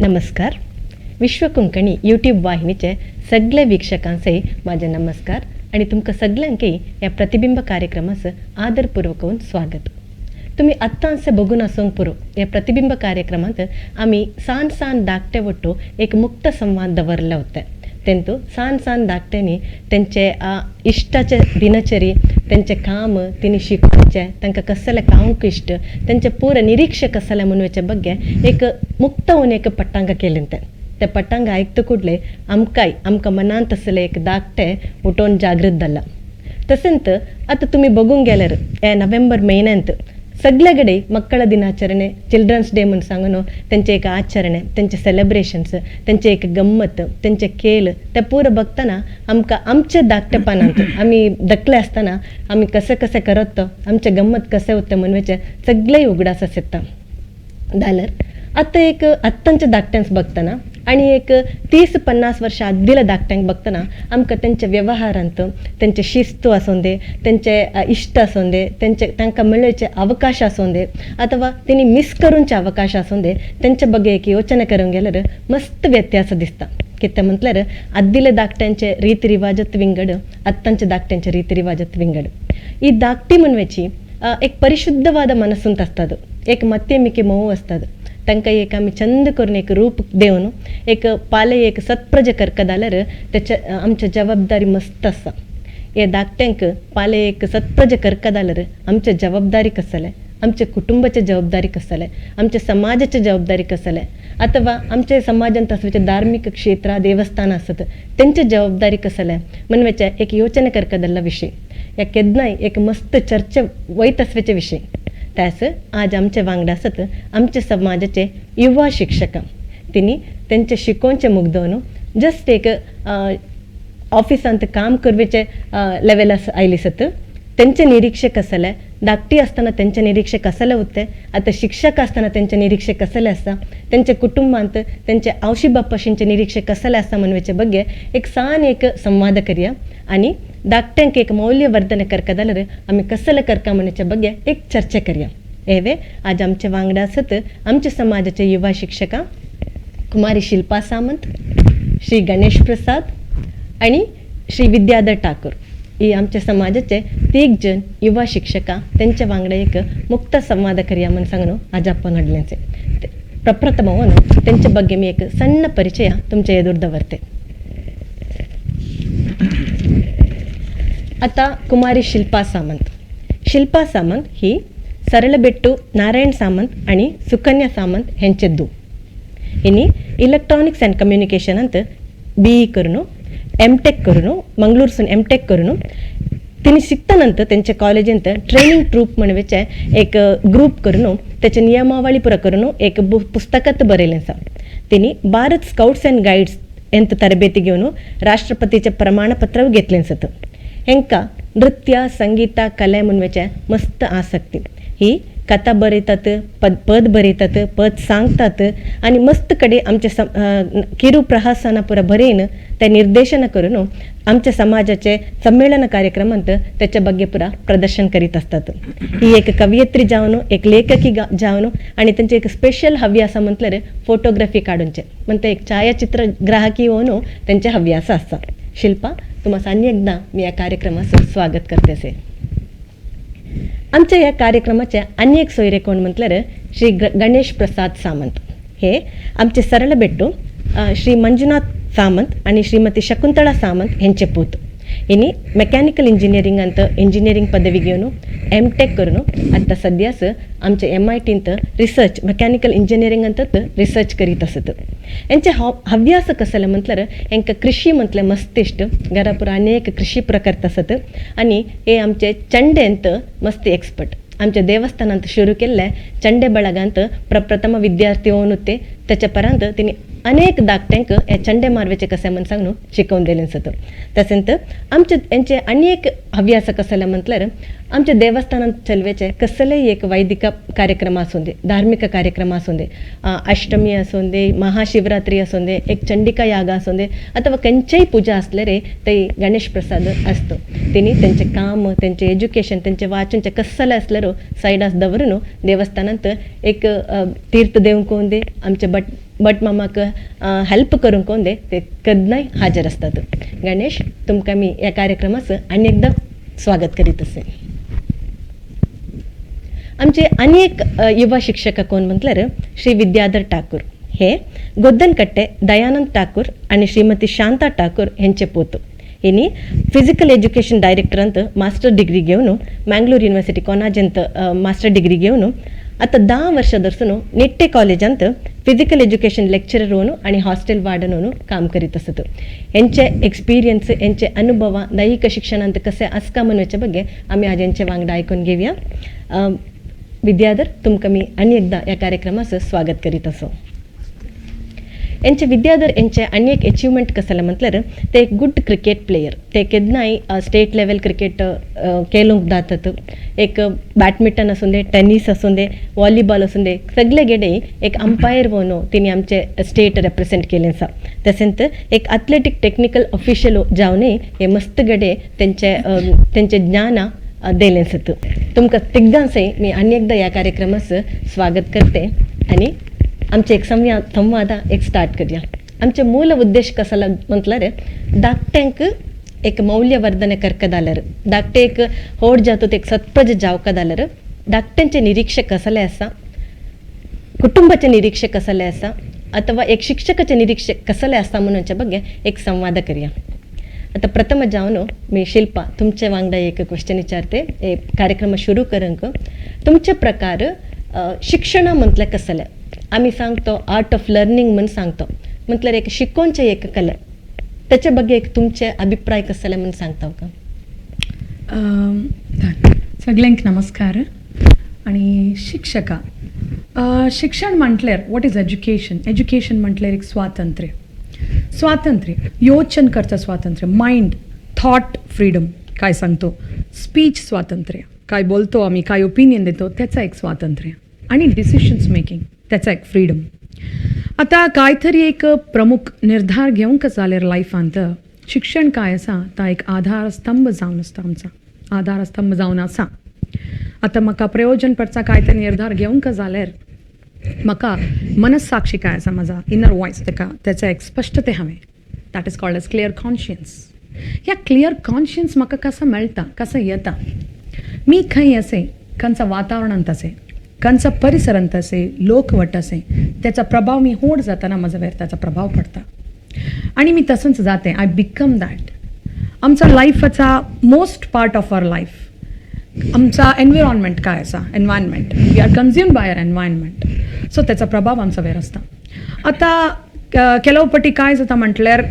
नमस्कार. विश्व कोंकणी यूट्यूब वाहिनीचे सगळे वीक्षकांचे माझे नमस्कार आणि तुमकां सगळ्यांकय या प्रतिबिंब कार्यक्रमाचं आदरपूर्वक स्वागत. तुम्ही आत्तांचे बघून आसूंक पुरो या प्रतिबिंब कार्यक्रमात आम्ही सान धाकटे वट्टो एक मुक्त संवाद दवरले होते. तेंतू सान धाकट्यांनी तेंचे इश्टाचे दिनचरी, तेंचे काम तिने शिकवचे, तांकां कसले खावंक इश्ट, तेंचे पूर निरीक्षक कसले म्हणूचे बग्गे एक मुक्त होऊन एक पट्टांग केलें. ते पट्टांग आयकता कुडले आमकां मनांत असले एक धाकटे उठोवन जागृत जाला. तसेंत आता तुम्ही बघूंक गेल्यार हे नोव्हेंबर महिन्यांत सगळ्याकडे मಕ್ಕಳ दिनाचರಣೆ, चिल्ड्रन्स डे म्हणून सांगून त्यांचे एक आचरणे, त्यांचे सेलिब्रेशन्स, त्यांचे एक गंमत, त्यांचे खेळ ते पुरं बघताना आमकां आमचे धाकटेपणांत आम्ही दखले असताना आम्ही कसे करत आमचे गंमत कसे होते म्हणूचे सगळे उगडास येता. जाल्यार आता एक आत्तांच्या धाकट्यांस बघताना आणि एक 30-50 वर्ष आदील्या धाकट्यांक बघताना आमकां तेंचे व्यवहारांत तेंचे शिस्त आसूं दे, तेंचे इश्ट आसूं दे, तांकां मेळचे अवकाश आसूं दे, अथवा तेणी मिस करूनचे अवकाश आसूं दे, तेंचे बगे एक योचना करूंक गेल्यार मस्त व्यत्यास दिसता. कितें म्हटल्यार आदील्या धाकट्यांचे रीतिरिवाजत विंगड, आत्तांच्या धाकट्यांचे रीतिरिवाजत विंगड. ही धाकटी म्हणवेची एक परिशुद्धवाद मनसूंत असतात, एक मत्यमिके मोह असतात. तांकां एक आमी चंद करून एक रूप देवन एक पाले एक सत्प्रज करता जाल्यार तेचे आमची जबाबदारी मस्त आसा. हे धाकट्यांक पाले एक सत्प्रज करता जाल्यार आमची जबाबदारी कसले, आमच्या कुटुंबाची जबाबदारी कसले, आमच्या समाजाची जबाबदारी कसले, अथवा आमच्या समाजांत असल्याचे धार्मिक क्षेत्र देवस्थान असत त्यांची जबाबदारी कसले म्हणवेचे एक योचना करता जाल्ला विषय. या केदनाय एक मस्त चर्चा वयत असल्याचे विषय. त्यास आज आमचे वांगडा आसत आमच्या समाजाचे युवा शिक्षक. तिनी त्यांचे शिकोवचे मुग्धवन जस्ट एक ऑफिसांत काम करवेचे लेवलास आयली सत. त्यांचे निरीक्षक कसले, धाकटी असताना त्यांचे निरीक्षक कसले होते, आता शिक्षक असताना त्यांचे निरीक्षक कसले आसा, त्यांच्या कुटुंबांत त्यांचे आवशी बापाशींचे निरीक्षक कसले आसा म्हणवेचे बग्गे एक एक संवाद करूया आणि धाकट्यांक एक मौल्यवर्धन करता जाल्यार आम्ही कसले करता म्हणचे बग्गे एक चर्चा करूया. हेवे आज आमचे वांगडा आसत आमच्या समाजाचे युवा शिक्षका कुमारी शिल्पा सामंत, श्री गणेश प्रसाद आणि श्री विद्याधर ठाकूर. ही आमच्या समाजाचे 3 जण युवा शिक्षका, त्यांच्या वांगडा एक मुक्त संवाद करूया म्हणून सांगून आज आपण घडल्याचे. प्रप्रथम होऊन त्यांच्या बग्गे मी एक सಣ್ಣ परिचय तुमच्या एदूर दवरते. आता कुमारी शिल्पा सामंत. शिल्पा सामंत ही सरळबेट्टू नारायण सामंत आणि सुकन्या सामंत हेंचे दू. हिनी इलेक्ट्रॉनिक्स अँड कम्युनिकेशनांत BE करून M.Tech करून मंगळूरसून M.Tech करून तिने शिकतानंतर त्यांच्या कॉलेजांत ट्रेनिंग ट्रूप म्हणवेचे एक ग्रुप करून त्याचे नियमावळी पुरा करून एक पुस्तकात बरयलें आसा. तिने भारत स्काउट्स अँड गाईड्स ಎಂತ ತರಬೇತಿ घेवन राष्ट्रपतीचे प्रमाणपत्र घेतलें आसत. हेंकां नृत्य, संगीत, कले म्हणवेचे मस्त आसक्ती. ही कथा बरयतात, पद बरयतात, पद सांगतात आणि मस्त कडे आमचे किरू प्रहासना पुरा बरयन ते निर्देशन करून आमच्या समाजाचे संमेलन कार्यक्रमांत त्याच्या बग्गे पुरा प्रदर्शन करीत असतात. ही एक कवयित्री जावन, एक लेखकी जावन आणि त्यांचे एक स्पेशल हव्यास म्हटल्यार फोटोग्राफी काढूनचे म्हणजे एक छायाचित्र ग्राहकी होऊन त्यांचे हव्यास आसा. शिल्पा, तुम्हाला आणि एकदा मी या कार्यक्रमास स्वागत करते असे. आमच्या या कार्यक्रमाचे अन्य एक सोयरे कोण म्हटल्यार श्री गणेश प्रसाद सामंत. हे आमचे सरळबेट्टू श्री मंजुनाथ सामंत आणि श्रीमती शकुंतळा सामंत हेंचे पूत. हिनी मेकॅनिकल इंजिनियरिंगांत इंजिनियरिंग पदवी घेवन M.Tech करून आता सद्यास आमच्या MITंत रिसर्च मेकॅनिकल इंजिनियरिंगांतच रिसर्च करीत असत. यांचे हव्यास कसले म्हटल्यार हेंकां कृषी म्हटलें मस्त इश्ट. घरापुरा अनेक कृषी प्रकार असत आणि हे आमचे चंडेंत मस्त एक्सपर्ट. आमच्या देवस्थानांत सुरू केल्ले चंडे बळगांत प्रप्रथम विद्यार्थी होऊन होते. त्याच्यापर्यंत तिने अनेक धाकट्यांक हे चंडे मारवेचे कसे म्हणून सांगून शिकवून दिलें आसत. तसेंत आमचे यांचे अनेक हव्यास कसले म्हटल्यार आमच्या देवस्थानांत चलवेचे कसलेय एक वैदिक कार्यक्रम आसूं दे, धार्मिक कार्यक्रम आसूं दे, अष्टमी आसूं दे, महाशिवरात्री आसूं दे, एक चंडिका याग आसूं दे, अथवा खंयचीय पूजा असले रे ते गणेश प्रसाद असतो. तिने त्यांचे काम, त्यांचे एज्युकेशन, त्यांचे वाचनचे कसले असल्यारो सायडास दवरून देवस्थानांत एक तीर्थ देवूंक दे, आमचे बट म्हाका हेल्प करूंक कोण दे ते केन्नाय हाजीर असतात. गणेश, तुमकां मी ह्या कार्यक्रमाचं आनी एकदा स्वागत करीत असे. आमचे आनी एक युवा शिक्षक कोण म्हटल्यार श्री विद्याधर ठाकूर. हे गोद्दनकट्टे दयानंद ठाकूर आणि श्रीमती शांता ठाकूर हेंचे पोत. हिनी फिजिकल एज्युकेशन डायरेक्टर ಅಂತ ಮಾಸ್ಟರ್ ಡಿಗ್ರಿ घेवन ಮ್ಯಾಂಗ್ಳೂರ್ ಯೂನಿವರ್ಸಿಟಿ ಕೊನಾಜಂತ ಮಾಸ್ಟರ್ ಡಿಗ್ರಿ घेवन आता 10 वर्षांपासून निट्टे कॉलेजांत फिजिकल एज्युकेशन लेक्चरर होऊन आणि हॉस्टेल वार्डन होऊन काम करीत असत. यांचे एक्सपिरियन्स, यांचे अनुभव दैहिक शिक्षणांत कसे आसका म्हणूच्या बघे आम्ही आज यांचे वांगडा ऐकून घेऊया. विद्याधर, तुमकां मी आनी एकदा या कार्यक्रमाचं स्वागत करीत असो. यांचे विद्याधर यांचे आनी एक अचिवमेंट कसं म्हटल्यार ते एक गुड क्रिकेट प्लेयर. ते केन्नाय स्टेट लेवल क्रिकेट खेळूंक जातात. एक बॅडमिंटन असून दे, टेनिस असून दे, व्हॉलीबॉल असून दे, सगळे गेडे एक अंपायर म्हणून तिने आमचे स्टेट रिप्रेझेंट केले आसा. तसेंच एक ॲथलेटिक टेक्निकल ऑफिशियल जावनय हे मस्त गडे त्यांचे ज्ञाना दिले असत. तुमकां तिगांचंय मी आनी एकदा या कार्यक्रमाचं स्वागत करते आणि आमचे एक संवाद एक स्टार्ट करूया. आमचे मूल उद्देश कसला म्हटल्यार धाकट्यांक एक मौल्यवर्धन करक जाल्यार, धाकटे एक होड जातो एक सत्पज जावक जाल्यार धाकट्यांचे निरीक्षक कसले आसा, कुटुंबाचे निरीक्षक कसले आसा, अथवा एक शिक्षकाचे निरीक्षक कसले आसा म्हणूनच्या बघे एक संवाद करूया. आता प्रथम जावन मी शिल्पा तुमचे वांगडा एक क्वेश्चन विचारते. हे कार्यक्रम सुरू करूंक तुमचे प्रकार शिक्षण म्हटलं कसले. आम्ही सांगतो आर्ट ऑफ लर्निंग म्हणून सांगतो, म्हटल्यार एक शिकोवचे एक कला, त्याच्या बघे एक तुमचे अभिप्राय कसले म्हणून सांगता का? सगळ्यांक नमस्कार. आणि शिक्षका शिक्षण म्हटल्यार वॉट इज एज्युकेशन. एज्युकेशन म्हटल्यार एक स्वातंत्र्य योचन करता स्वातंत्र्य, माइंड थॉट फ्रीडम काय सांगतो, स्पीच स्वातंत्र्य काय बोलतो आम्ही, काय ओपिनियन देतो त्याचा एक स्वातंत्र्य, आणि डिसिशन्स मेकिंग त्याचा एक फ्रीडम. आता काहीतरी एक प्रमुख निर्धार घेवंक जाल्यार लायफांत शिक्षण काय आसा ता एक आधारस्तंभ जावन आसता, आमचा आधारस्तंभ जावन आसा. आता म्हाका प्रयोजन पडचा काहीतरी निर्धार घेवंक जाल्यार म्हाका मनस्साक्षी काय आसा, माझा इनर वॉयस त्याचा एक स्पष्टते हांवें, that is called as clear conscience. ह्या क्लियर कॉन्शियन्स म्हाका कसं मेळटा, कसं येता. मी खंय असे खंयचा वातावरणांत असे, खंयचा परिसरांत असे, लोकवट असे, त्याचा प्रभाव मी होड जाताना माझा वयर त्याचा प्रभाव पडता आणि मी तसंच जाते. I become that. आमचा लाईफचा most part of our life आमचा एन्व्हायरमेंट काय असा, environment we are consumed by our environment, so त्याचा प्रभाव आमचा वयर असता. आता केलोपटी काय जाता म्हटल्यार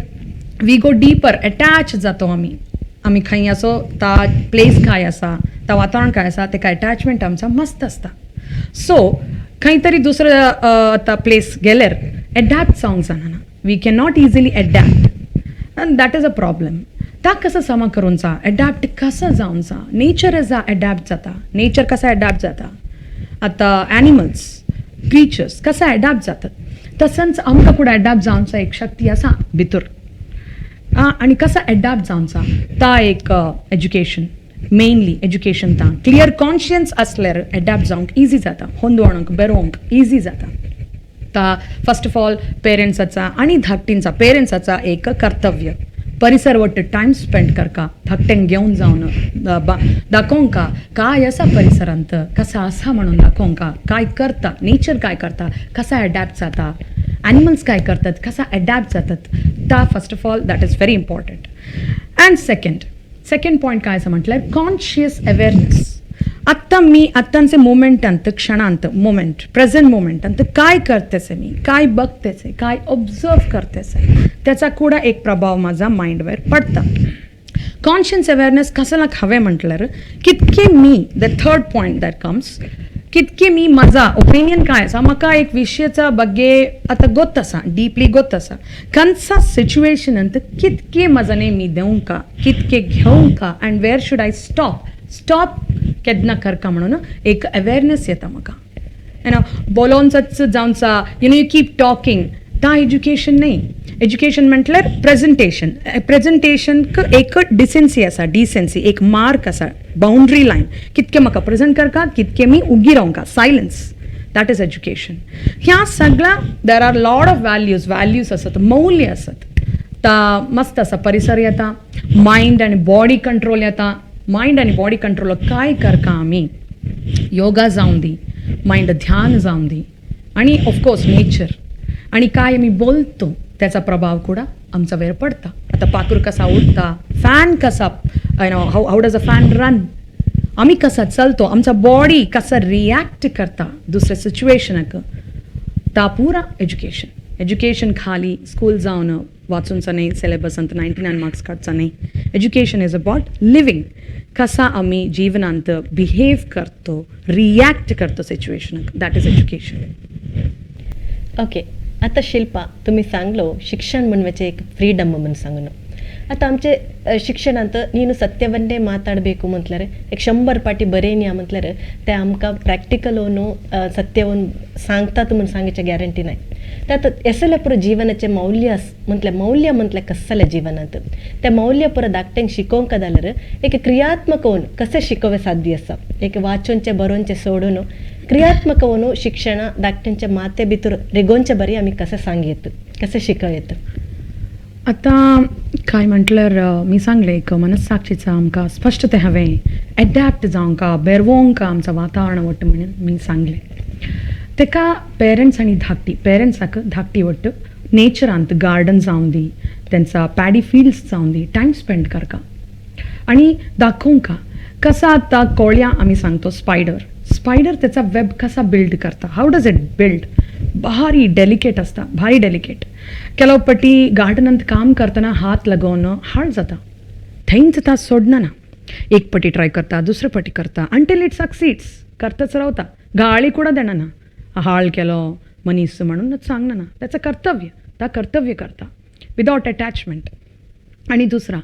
वी गो डीपर, अटॅच जातो आम्ही खंय असो ता प्लेस काय असा, ता वातावरण काय असा, तेका अटॅचमेंट आमचा मस्त असता. सो खंय तरी दुसरं आता प्लेस गेल्यार एडॅप्ट जावंक जायना. We can not easily adapt and that is a problem. ता कसं समा करूनचा एडॅप्ट कसं जावनचा. नेचर एज अ एडॅप्ट जाता, नेचर कसा एडॅप्ट जाता. आता ॲनिमल्स क्रिचर्स कसा एडॅप्ट जातात, तसंच आमकां कुठं एडॅप्ट जावनचा एक शक्ती आसा भितर. आणि कसा एडॅप्ट जावनचा ता एक एज्युकेशन, मेनली एज्युकेशन. ता क्लियर कॉन्शियन्स असल्यार एडॅप्ट जावंक इजी जाता, होंदवणक बरोवंक इजी जाता. ता फर्स्ट ऑफ ऑल पेरेंट्साचा आणि धाकटींचा पेरेंट्साचा एक कर्तव्य, परिसर वट्ट टाइम स्पेंड करका, धाकट्यांक घेवन जावन दाखोवंका काय असा परिसरांत, कसा असा म्हणून दाखोवंका, काय करता नेचर, काय करता, कसा एडॅप्ट जाता, ॲनिमल्स काय करतात, कसा एडॅप्ट जातात. ता first of all that is very important. And second point काय असं म्हटल्यार कॉन्शियस अवेअरनेस. आत्तांचे मोमेंटांत, क्षणांत, मोमेंट प्रेझेंट मोमेंटांत काय करतेसे मी, काय बघतेसे, काय ऑब्झर्व करतेसे, त्याचा कुडा एक प्रभाव माझा माइंडवर पडता. कॉन्शियस अवेअरनेस कसलाक हवे म्हटल्यार कितके मी, the third point that comes, कितके मी माझा ओपिनियन काय आसा, म्हाका एक विशयाचा बग्गे आता गोत आसा, डीपली गोत आसा, खंयचा सिच्युएशनांत कितके मजाने मी देवंका, कितके घेवंका, and where should I stop केन्ना करका म्हणून एक अवेअरनेस येता म्हाका. बोलोवनच जावनचा यू कीप टॉकिंग, ता एज्युकेशन नाही. एज्युकेशन म्हटल्यार प्रेझेंटेशन एक डिसेन्सी आसा, डिसेन्सी एक मार्क आसा, बाउंड्री लायन, कितके म्हाका प्रेझेंट करका, कितके मी उगी रावंका, सायलन्स दॅट इज एज्युकेशन. ह्या सगळ्या there are lot of values असत, मौल्य असत. ता मस्त असा परिसर येता, माइंड आणि बॉडी कंट्रोल येता. माइंड आणि बॉडी कंट्रोल काय करता आम्ही, योगा जाऊन दी, माइंड ध्यान जाऊन दी, आणि ऑफकोर्स नेचर आणि काय आम्ही बोलतो त्याचा प्रभाव कुडा आमचा वेळ पडता. आता पाखरू कसा उडता, फॅन कसा, how does a fan run, आम्ही कसा चलतो, आमचा बॉडी कसा रिॲक्ट करता दुसऱ्या सिच्युएशनाक, ता पुरा एज्युकेशन. एज्युकेशन खाली स्कूल जाऊन वाचूनचा नाही, सिलेबस अंत 99 मार्क्स काढचा नाही. एज्युकेशन इज अबाउट लिव्हिंग, कसा आम्ही जीवनांत बिहेव करतो, रिॲक्ट करतो सिच्युएशनाक, दॅट इज एज्युकेशन. ओके. आता शिल्पा, तुम्ही सांगलो शिक्षण म्हणवाचे एक फ्रीडम म्हणून सांगणं. आता आमचे शिक्षणांत ನೀನು ಸತ್ಯವನ್ನೇ ಮಾತಾಡಬೇಕು म्हटल्यार एक 100 पाटी बरें या म्हटल्यार ते आमकां प्रॅक्टिकल होऊन सत्यवन सांगतात म्हणून सांगायची गॅरंटी नाही. त्यात एसले पुरो जीवनाचे मौल्य म्हटल्यार कसले जीवनात ते मौल्य पुरो धाकट्यांक शिकोवंक जाल्यार एक क्रियात्मक होऊन कसे शिकोवे साध्य आसा. एक वाचोनचे बरोवनचे सोडून क्रियात्मक होऊन शिक्षण धाकट्यांच्या माते भितर रेगोवनचे बरी आमी कसे सांगयेत, कसे शिकयत. आता काय म्हटल्यार मी सांगले एक मनस्साक्षीचा आमकां स्पश्टते हांवें एडॅप्ट जावंका, बेरवोंका आमचं वातावरण वट्ट म्हणून मी सांगले. तेका पेरंट्स आणि पेरंट्साक धाकटी वट्ट नेचरांत गार्डन जावन दी, त्यांचा पॅडी फील्ड्स जावन दी, टायम स्पेंड करका आणि दाखोवंका कसा. आता कोळ्या आम्ही सांगतो स्पायडर त्याचा वेब कसा बिल्ड करता, हाऊ डज इट बिल्ड, भारी डेलिकेट असता, भारी डेलिकेट. ಕೆಲವು ಪಟ್ಟಿ ಗಾರ್ಡನಂತ काम करताना हात लगवून हाळ जाता, थंयच ता सोडना ना. एक पटी ट्राय करता, दुसरे पटी करता, अंटील इट सक्सीड्स, करतच रावता. गाळी कुडा देना ना, हाळ केलो मनीस म्हणूनच सांगना ना. त्याचं कर्तव्य करता विदाउट अटॅचमेंट. आणि दुसरा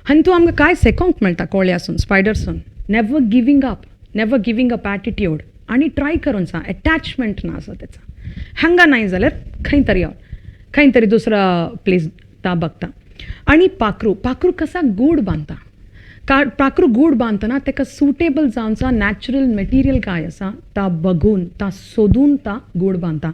हातूंत आमकां काय सेकोंक मेळटा कोळ्यासून, स्पायडरसून, नेवर गिवींग अप एटिट्यूड आणि ट्राय करून सा अटॅचमेंट ना असं त्याचा. हांगा नाही जाल्यार खंय तरी दुसरा प्लेस ता बघता. आणि पाखरू कसा गूड बांधता, पाखरू गूड बांधतना तेका सुटेबल जावनचा नॅचरल मटेरियल काय असा ता बघून, ता सोदून ता गूड बांधता.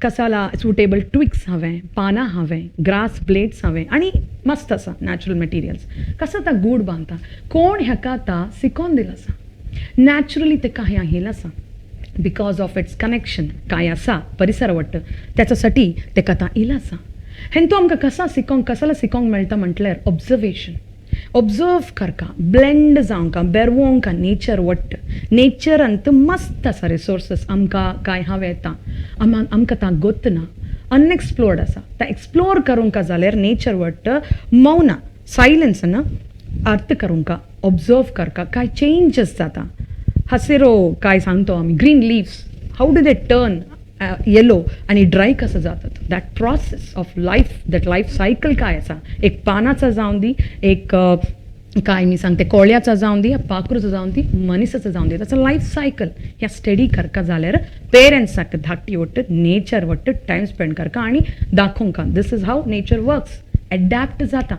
कसाला सुटेबल ट्विक्स हांवें, पानां हांवें, ग्रास ब्लेड्स हांवें, आणि मस्त असा नॅचरल मटेरियल्स. कसा ता गूड बांधता, कोण हेका ता शिकोवन दिला असा, नॅचरली तेका हें येयला असा. बिकॉज ऑफ इट्स कनेक्शन काय आसा परिसर वट्ट, त्याच्यासाठी ते कथा इला आसा. हें तो आमकां कसला शिकोंक मेळटा म्हटल्यार ऑब्जर्व करका, ब्लेंड जावंका, बेरवोंका नेचर वट्ट. नेचरांत मस्त आसा रिसोर्सीस आमकां काय हांवें येता, आमकां ता गोत ना, अनएक्सप्लोर्ड आसा. ता एक्सप्लोर करूंक जाल्यार नेचर वट्ट मौना सायलेन्सान अर्थ करूंक, ऑब्जर्व करका काय चेंजेस जाता. हसिरो काय सांगतो आम्ही, green leaves, how do they turn yellow आणि ड्राय कसं जातात. That process of life, that life cycle काय असा, एक पानाचा जाऊन दी, एक काय मी सांगते कोळ्याचा जाऊन दी, पाखरूचं जाऊन दी, मनीसाचं जाऊन दी, त्याचं लाईफ सायकल ह्या स्टडी करका जाल्यार पेरेंट्साक धाकटी वट्ट नेचर वट्ट टायम स्पेंड करका आणि दाखोवंका दिस is how nature works, adapt जाता.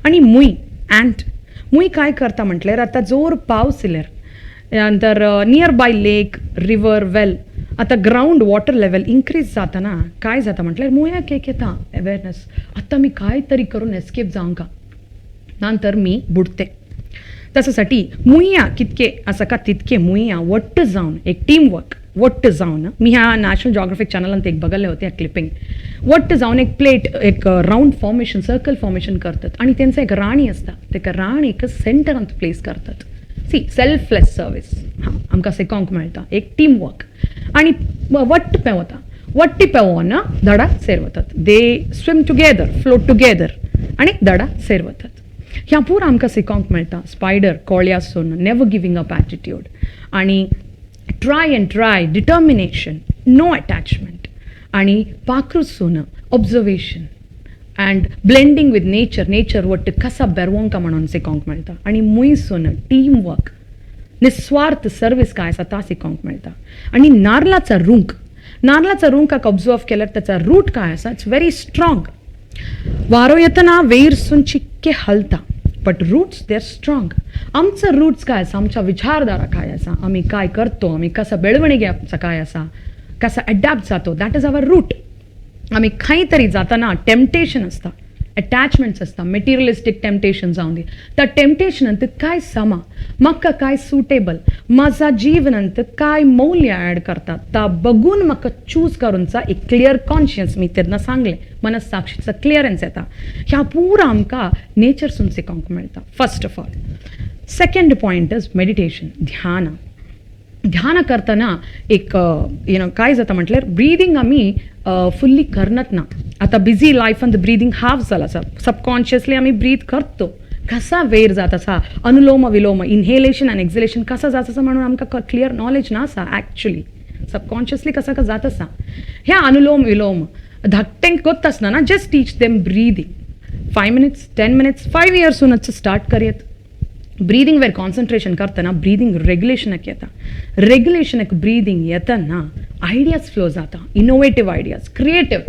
आणि मुई काय करता म्हटल्यार आता जोर पावस इल्यार नंतर नियर बाय लेक, रिवर, वेल, आता ग्राउंड वॉटर लेवल इन्क्रीज जाताना काय जाता म्हटल्यार मुयाक एक येता अवेअरनेस, आता मी काय तरी करून एस्केप जावंका, नंतर मी बुडते. त्याच्यासाठी मुया कितके आसा का तितके मुया वट्ट जावन एक टीम वर्क वट्ट जावन, मी ह्या नॅशनल जॉग्राफिक चॅनलांत एक बघले होते क्लिपिंग, वट्ट जावन एक प्लेट एक राऊंड फॉर्मेशन, सर्कल फॉर्मेशन करतात आणि त्यांचं एक राणी असता, ते राणीक सेंटरांत प्लेस करतात. सी सेल्फलेस सर्विस आमकां शिकोंक मेळटा, एक टीम वर्क. आणि वट्टी पेंवोन दडा सेर वतात, they swim together, float together आणि दडा सेर वतात. ह्या पुरा आमकां शिकोंक मेळटा. स्पायडर कोळ्यासून नेवर गिवींग अप एटिट्यूड आणि ट्राय डिटर्मिनेशन, नो अटॅचमेंट. आणि पाखरूसून observation and blending with nature वट्ट कसा बेरवोंका म्हणून शिकोंक मेळटा. आणि मुयसून टीम वर्क, निस्वार्थ सर्वीस काय आसा ता शिकोंक मेळटा. आणि नारळाचा रुंकाक ऑब्झर्व केल्यार त्याचा रूट काय आसा, इट्स व्हेरी स्ट्रॉंग. वारो येतना वयरसून चिक्के हलता, but roots they are strong. आमचं रूट्स काय आसा, आमच्या विचारधारा काय आसा, आम्ही काय करतो, आम्ही कसा बेळवणीगे आमचा काय आसा, कसा अडॅप्ट जातो, दॅट इज अवर रूट. आम्ही खंय तरी जाताना टेम्पटेशन असता, अटॅचमेंट्स असता, मेटेरियलिस्टीक टेम्पटेशन जावन दी. त्या टेम्पटेशनांत काय समा, म्हाका काय सुटेबल, माझा जिवनांत काय मौल्य ॲड करता, ता बघून म्हाका चूज करूनचा एक क्लियर कॉन्शियस, मी तेन्ना सांगलें मनसाक्षीचा क्लियरन्स येता. ह्या पुरा आमकां नेचरसून शिकोंक मेळटा first of all. Second point is meditation, ध्यान. ध्यान करतना एक काय जाता म्हटल्यार ब्रिदींग आमी फुल्ली करनत ना. आता बिझी लायफान द ब्रिदींग हाफ जाला आसा, सबकॉन्शियसली आमी ब्रीद करतो. कसा वेर जात आसा, अनुलोम विलोम, इनहेलेशन आनी एक्झलेशन कसा जात आसा म्हणून आमकां क्लियर नॉलेज ना आसा. ॲक्च्युली सबकॉन्शियसली कसा जात आसा. ह्या अनुलोम विलोम धाकटेंक गोत्त आसना ना, just teach them breathing. 5 minutes, 10 minutes, 5 years start करयत. ब्रिदींग वेर कॉन्सन्ट्रेशन करतना ब्रिदींग रेग्युलेशनाक येता. रेग्युलेशनाक ब्रिदींग येतना आयडियाज फ्लो जाता, इनोवेटीव आयडियाज, क्रिएटीव.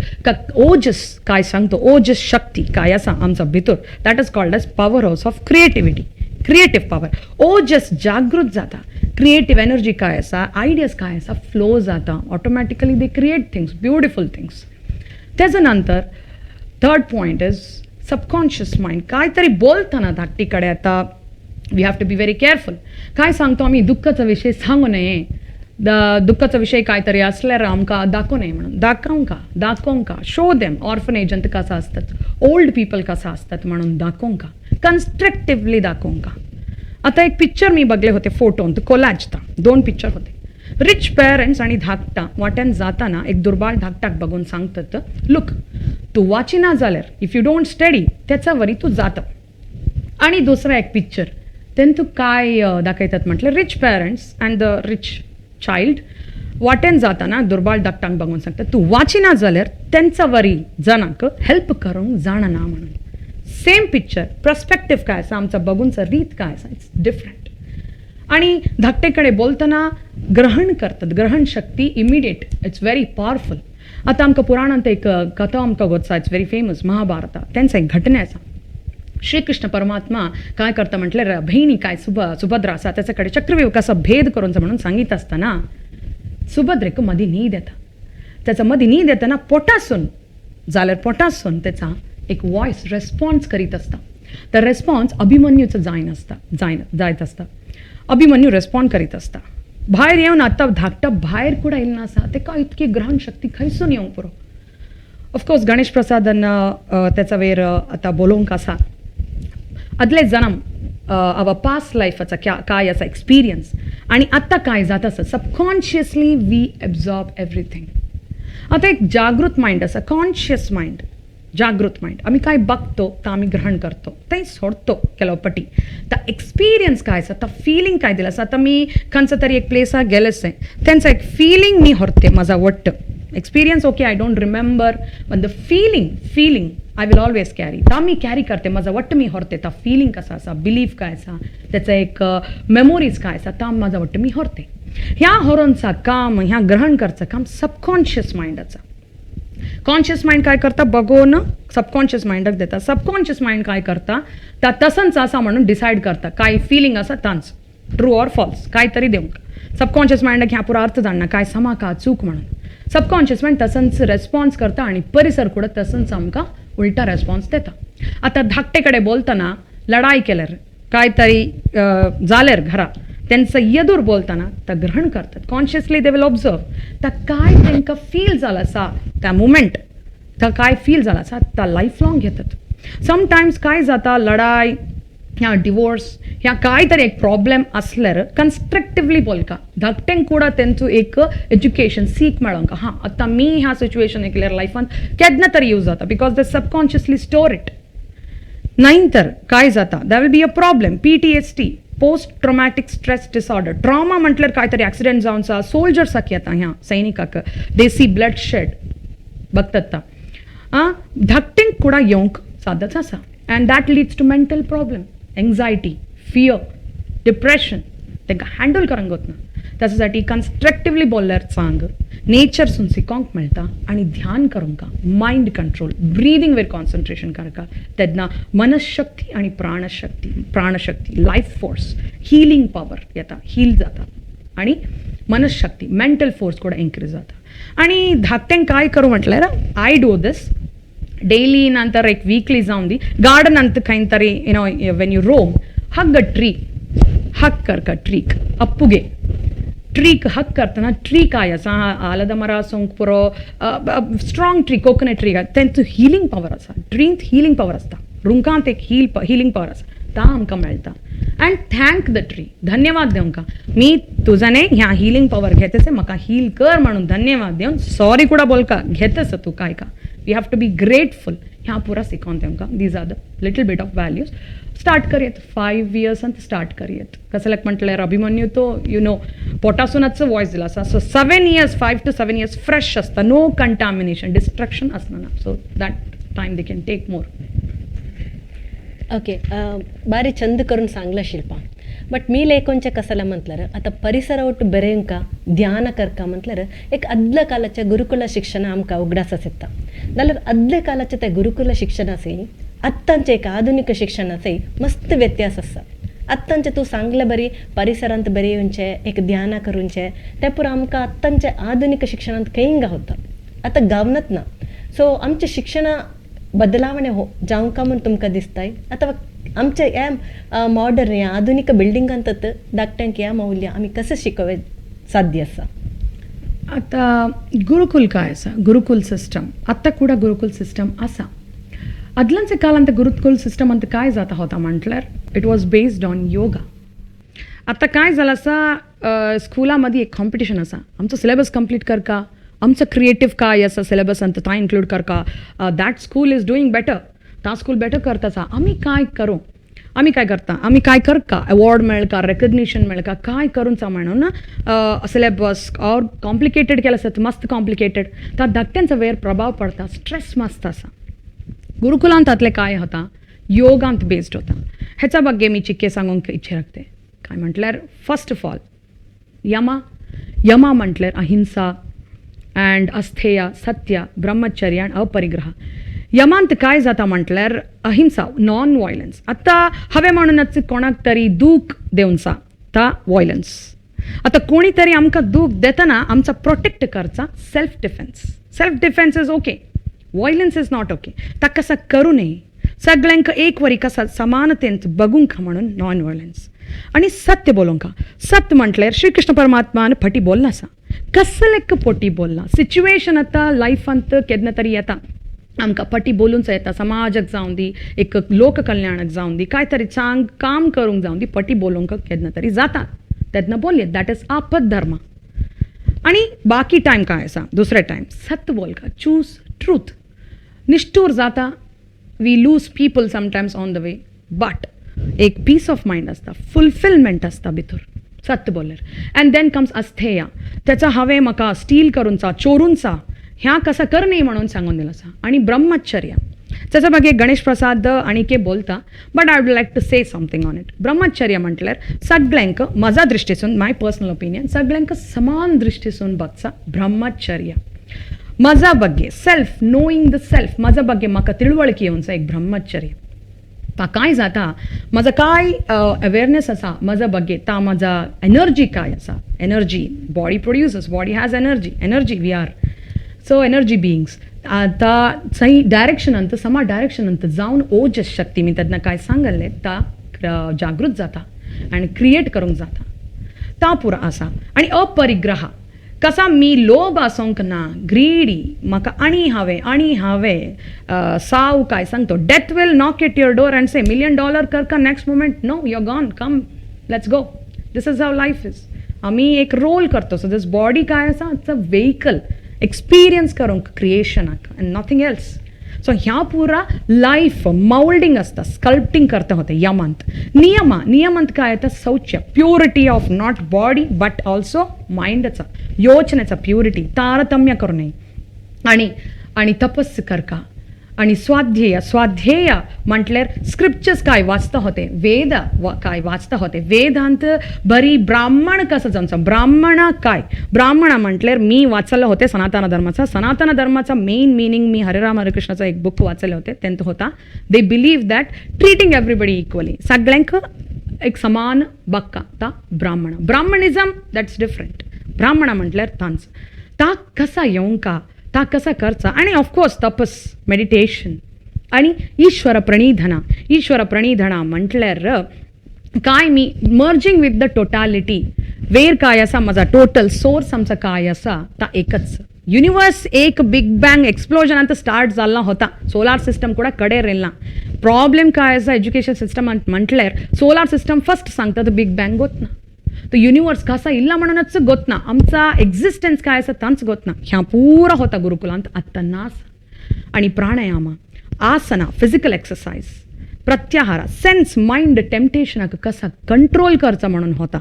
ओजस काय सांगतो, ओजस शक्ती काय आसा आमच्या भितर, that is called as power house of creativity, creative power. ओजस जागृत जाता, क्रिएटीव एनर्जी काय आसा, आयडियाज काय आसा फ्लो जाता. Automatically they create things, beautiful things. त्याच्या नंतर third point is subconscious mind. काय तरी बोलताना धाकटीकडे आता we have to be very careful. काय सांगतो आम्ही, दुःखाचा विषय सांगू नये, दुःखाचा विषय काहीतरी असल्यार आमकां दाखवू नये म्हणून. दाखोवंका शो देम. ऑर्फनेजांत कसा असतात, ओल्ड पीपल कसा असतात म्हणून दाखोवंका, कन्स्ट्रक्टिव्हली दाखोवंका. आता एक पिक्चर मी बघले होते फोटोन, कोलॅजता 2 पिक्चर होते. रिच पेरेंट्स आणि धाकटा वाट्यान जाताना एक दुर्बाळ धाकटाक बघून सांगतात, लुक तू वाचिना जाल्यार इफ यू डोंट स्टडी त्याचा वरी तू जाता. आणि दुसरा एक पिक्चर तेन तू काय दाखयतात म्हटलं, rich parents and the rich child वाटेन जाताना दुर्बाळ धाकटांक बघून सांगतात, तू वाचिना जाल्यार त्यांचा वरी जनाक हेल्प करूंक जाणना म्हणून. सेम पिक्चर, पर्स्पेक्टिव्ह काय आसा, आमचा बघूनचा रीत काय आसा, इट्स डिफरंट. आणि धाकटेकडे बोलताना ग्रहण करतात, ग्रहण शक्ती इमिडिएट, इट्स व्हेरी पॉवरफुल. आता आमकां पुराणांत एक कथा आमकां गोत्सा, इट्स व्हेरी फेमस, महाभारता. त्यांचा एक घटना आसा. श्रीकृष्ण परमात्मा काय करता म्हटल्यार बहिणी काय सुभद्रा आसा त्याच्याकडे चक्रव्यूह कसा भेद करूनचा म्हणून सांगित असताना सुभद्रेक मदी न्हीद येता. त्याचा मदी न्हीद येताना पोटासून पोटासून त्याचा एक वॉइस रेस्पॉन्स करीत असता. तर रेस्पॉन्स अभिमन्यूचं जायत असता. अभिमन्यू रेस्पॉन्ड करीत असता. भायर येऊन आता धाकटा भायर कुठं येईल असा, ते का इतकी ग्रहण शक्ती खंयसून येवंक पुरो. ऑफकोर्स गणेश प्रसादान त्याचा वेर आता बोलोवंक आसा. आदले जन्म आवर पास्ट लायफाचा काय आसा एक्सपिरियन्स आणि आत्ता काय जात आसा, सबकॉन्शियसली वी एब्झॉर्ब एव्हरीथिंग. आता एक जागृत माइंड आसा, कॉन्शियस माइंड, जागृत माइंड. आम्ही काय बघतो तर आम्ही ग्रहण करतो, ते सोडतो केलोपटी. तर एक्सपिरियन्स काय आसा, तर फिलिंग काय दिला आसा. आता मी खंयचा तरी एक प्लेसाक गेलेच आहे, त्यांचा एक फिलिंग मी व्हरते, माझा वट्ट experience okay I don't remember, पण the feeling I will always carry. तर मी कॅरी करते, माझा वट्ट मी व्हरते. तर फिलिंग कसा आसा, बिलीफ काय आसा, त्याचा एक मेमोरीज काय आसा, तर माझा वट्ट मी व्हरते. ह्या व्हरोनचा काम, ह्या ग्रहण करचं काम सबकॉन्शियस माइंडाचा. कॉन्शियस माइंड काय करता बघून सबकॉन्शियस माइंडाक देता. सबकॉन्शियस माइंड काय करता, त्या तसंच असा म्हणून डिसाईड करता, काय फिलिंग असा तांच ट्रू ऑर फॉल्स काय तरी देऊंक. सबकॉन्शियस माइंडाक ह्या पुरा अर्थ जाणना, काय समा का चूक म्हणून. सबकॉन्शियस माइंड तसंच रेस्पॉन्स करता आणि परिसर कुठं तसंच आमकां उलटा रेस्पॉन्स देता. आता धाकटेकडे बोलताना लढाई केल्यार काय तरी जाल्यार घरात त्यांचं येदूर बोलताना तर ग्रहण करतात. कॉन्शियसली दे विल ऑब्झर्व तर काय त्यांना फील झाला असा त्या मुमेंट, तर काय फील झाला असा त्या लाईफ लॉंग घेतात. समटाईम्स काय जाता, लढाई ह्या डिवोर्स ह्या काय तरी एक प्रॉब्लेम असल्यार कन्स्ट्रक्टिव्हली बोलका धाकटेंक कुडा तेंचो एक एज्युकेशन सीख मेळोंक. हां आतां मी ह्या सिच्युएशन केल्यार लायफान केन्ना तरी यूज जाता, because they subconsciously store it. नाहीतर काय जाता, there will be a problem, PTSD, post traumatic stress disorder. Trauma म्हटल्यार काय तरी ॲक्सिडेंट जावनचा सोल्जर्साक येता, ह्या सैनिकाक देसी ब्लड शेड बघतात. धाकटेंक कुडा येवंक सादच आसा. And that leads to mental problem, anxiety, fear, depression. तांकां हँडल करूंक वतना त्याच्यासाठी कन्स्ट्रक्टिव्हली बोलल्यार चांग, नेचरसून शिकोंक मेळटा. आणि ध्यान करूंक, मायंड कंट्रोल, ब्रिदींग वेर कॉन्सन्ट्रेशन करता. तेन्ना मनशक्ती आणि प्राणशक्ती, लायफ फोर्स, हिलिंग पॉवर येता, हील जाता. आणि मनशक्ती मेंटल फोर्स ಕೂಡ इन्क्रीज जाता आणि धाकट्यांक काय करू म्हटल्यार आय डू दिस डेली नंतर एक वीकली जावन दी गार्डन अंत खंय तरी when you roam hug a tree hug करका ट्रीक अಪ್ಪುಗೆ ट्रीक हक करतना ट्री काय आसा आलद मर आसूंक पुरो स्ट्रॉंग ट्री कोकोनट ट्री तेंचो हिलींग पावर आसा ट्रींत हिलींग पावर आसता रुंकांत एक हिलींग पावर आसा ता आमकां मेळटा अँड थँक द ट्री धन्यवाद देवंका मी तुझाने ह्या हिलींग पावर घेतेसे म्हाका हील कर म्हणून धन्यवाद देवन सॉरी कुडा बोलका घेतेस तू काय का we have to be grateful ह्या पुरा शिकोवन तेमका these are the little bit of values start करूयात 5 years अंत स्टार्ट करूयात कसं लायक म्हटल्यार अभिमन्यू तो पोटासूनच वॉयस दिला आसा so 7 years 5 to 7 years fresh आसता नो कंटामिनेशन डिस्ट्रक्शन आसना so that time they can take more okay बारी चंद करून सांगला शिल्पा बट मी लेखोंचे कसाला म्हटल्यार आता परिसर ಒಟ್ಟು ಬೆರೆಯಂಕ ಧ್ಯಾನ करका म्हटल्यार एक आदल्या कालाच्या गुरुकुल शिक्षण आमकां उगडास आसता जाल्यार आदल्या कालाच्या त्या गुरुकुल शिक्षणाचे आत्तांचे एक आधुनिक शिक्षणाचे मस्त व्यत्यास आसा आत्तांचे तू सांगलं बरी परिसरांत बरेवचे एक ध्यान करूनचे ते पुरा आमकां आत्तांच्या आधुनिक शिक्षणांत खंय होता आता गावनात ना सो आमचे शिक्षण बदलावणे जावंका म्हूण तुमकां दिसताय अथवा आमच्या ह्या मॉडर्न ह्या आधुनिक बिल्डिंगांत धाकट्यांक ह्या मौल्य आमी कशें शिकोवप साध्य आसा आता गुरुकुल काय आसा गुरुकुल सिस्टम आत्ता कुडा गुरुकुल सिस्टम आसा आदल्यांचे काळांत गुरुकुल सिस्टम अंत काय जाता होता म्हटल्यार it was based on yoga आता काय झालं आसा स्कुलामध्ये एक कॉम्पिटिशन आसा आमचो सिलेबस कंप्लीट करका आमचं क्रिएटिव्ह काय आसा सिलेबस अंत ता include Karka that school is doing better ता स्कूल बेटर करता आसा आमी काय करूं आमी काय करता आमी काय करका अवॉर्ड मेळका रेकग्निशन मेळका काय करूनचा म्हणून सिलेबस और कॉम्प्लिकेटेड केलं आसा मस्त कॉम्प्लिकेटेड ता धाकट्यांचा वेर प्रभाव पडता स्ट्रेस मस्त आसा गुरुकुलांत आतले काय होता योगांत बेस्ड होता ह्याचा बग्गे मी चिक्के सांगूंक इच्छा राखते काय म्हटल्यार फर्स्ट ऑफ ऑल यमा म्हटल्यार अहिंसा अँड अस्थेय सत्य ब्रह्मचर्य आणि अपरिग्रह यमांत काय जाता म्हटल्यार अहिंसा नॉन व्हायलन्स आता हवे म्हणूनच कोणाक तरी दूख देऊनचा ता व्हायलन्स आता कोणी तरी आमकां दूख देतना आमचा प्रोटेक्ट करचा self defence is okay violence is not okay ता कसा करू नये सगळ्यांक एक वरी कसा समानतेंत बघूंक म्हणून नॉन व्हायलन्स आणि सत्य बोलूंका सत्य म्हटल्यार श्रीकृष्ण परमात्मान फटी बोलला असा कसलेक पोटी बोलला सिच्युएशन आता लायफांत केन्ना तरी येता आमकां पटी बोलूंच येता समाजाक जावं दी एक लोक कल्याणाक जावं दी काय तरी चांग काम करूंक जावं दी पटी बोलूंक केन्ना तरी जाता तेन्ना बोलयेत दॅट इज आपत धर्म आणि बाकी टायम काय आसा दुसरे टायम सत्य बोलका चूज ट्रूथ निष्ठूर जाता we lose people sometimes on the way but एक पीस ऑफ माइंड आसता फुलफिलमेंट आसता भितर सत्य बोलल्यार अँड देन कम्स अस्थेय त्याचा हांवें म्हाका स्टील करूनचा चोरूनचा ह्या कसा कर नाही म्हणून सांगून दिला आसा आणि ब्रह्मचर्य त्याच्या बागे गणेश प्रसाद आणि के बोलता but I would like to say something on it ब्रह्मचर्य म्हटल्यार सगळ्यांक माझा दृष्टीसून माय पर्सनल ओपिनियन सगळ्यांक समान दृष्टीसून बघचा ब्रह्मचर्य माझा बग्गे सेल्फ नोईंग द सेल्फ माझा बग्गे म्हाका तिळवळकी येवनचा एक ब्रह्मचर्य ता काय जाता माझा काय अवेअरनेस आसा माझा बग्गे ता माझा एनर्जी काय आसा energy body produces body has energy we are so energy beings आता सही डायरेक्शन अंत समा डायरेक्शन अंत जाऊन ओजस शक्ती मी त्यातनं काय सांगले ता जागृत जाता आणि क्रिएट करूंक जाता ता पुरा आसा आणि अपरिग्रह कसा मी लोभ आसोंक ना ग्रीडी म्हाका आणि हांवे साव काय सांगतो death will knock at your door and say $1 million करका next moment no you are gone come let's go this is how life is आम्ही एक रोल करतो सो दिस बॉडी काय आसा इट्स अ व्हेकल एक्सपिरियन्स करूंक क्रिएशनाक and nothing else so ह्या पुरा life मौल्डिंग असता स्कल्प्टिंग करता होते यमांत नियमांत काय येतं शौच purity of not body but also माइंडचा योचनेचा प्युरिटी तारतम्य करू नये आणि तपस्स करका आणि स्वाध्येय म्हटल्यार स्क्रिप्चर्स काय वाचता होते वेद काय वाचता होते वेदांत बरी ब्राह्मण कसं जाणचं ब्राह्मण म्हटल्यार मी वाचलं होते सनातन धर्माचा मेन मिनिंग मी हरेराम हरेकृष्णाचा एक बुक वाचले होते त्यांत होता they believe that treating everybody equally सगळ्यांक एक समान बक्का ता ब्राह्मणिझम दॅट्स डिफरंट ब्राह्मणा म्हटल्यार तांच ताक कसा येवंका ताक कसा करचा आणि ऑफकोर्स तपस मेडिटेशन आणि ईश्वर प्रणिधना म्हटल्यार काय मी मर्जिंग विथ द टोटॅलिटी वेर काय असा माझा टोटल सोर्स आमचा काय असा ता एकच युनिवर्स एक बिग बँग एक्सप्लोजन आता स्टार्ट झाला होता सोलार सिस्टम ಕೂಡ कडेर येयला प्रॉब्लेम काय असा एज्युकेशन सिस्टम म्हटल्यार सोलार सिस्टम फर्स्ट सांगता तो बिग बँग गोतना तो युनिवर्स कसा इल्ला म्हणूनच गोतना आमचा एक्झिस्टन्स काय असा तांच गोतना ह्या पुरा होता गुरुकुलांत आत्ता नास आणि प्राणायाम आसना फिजिकल एक्सरसाइज प्रत्याहार सेन्स माइंड टेम्पटेशनाक कसा कंट्रोल करचा म्हणून होता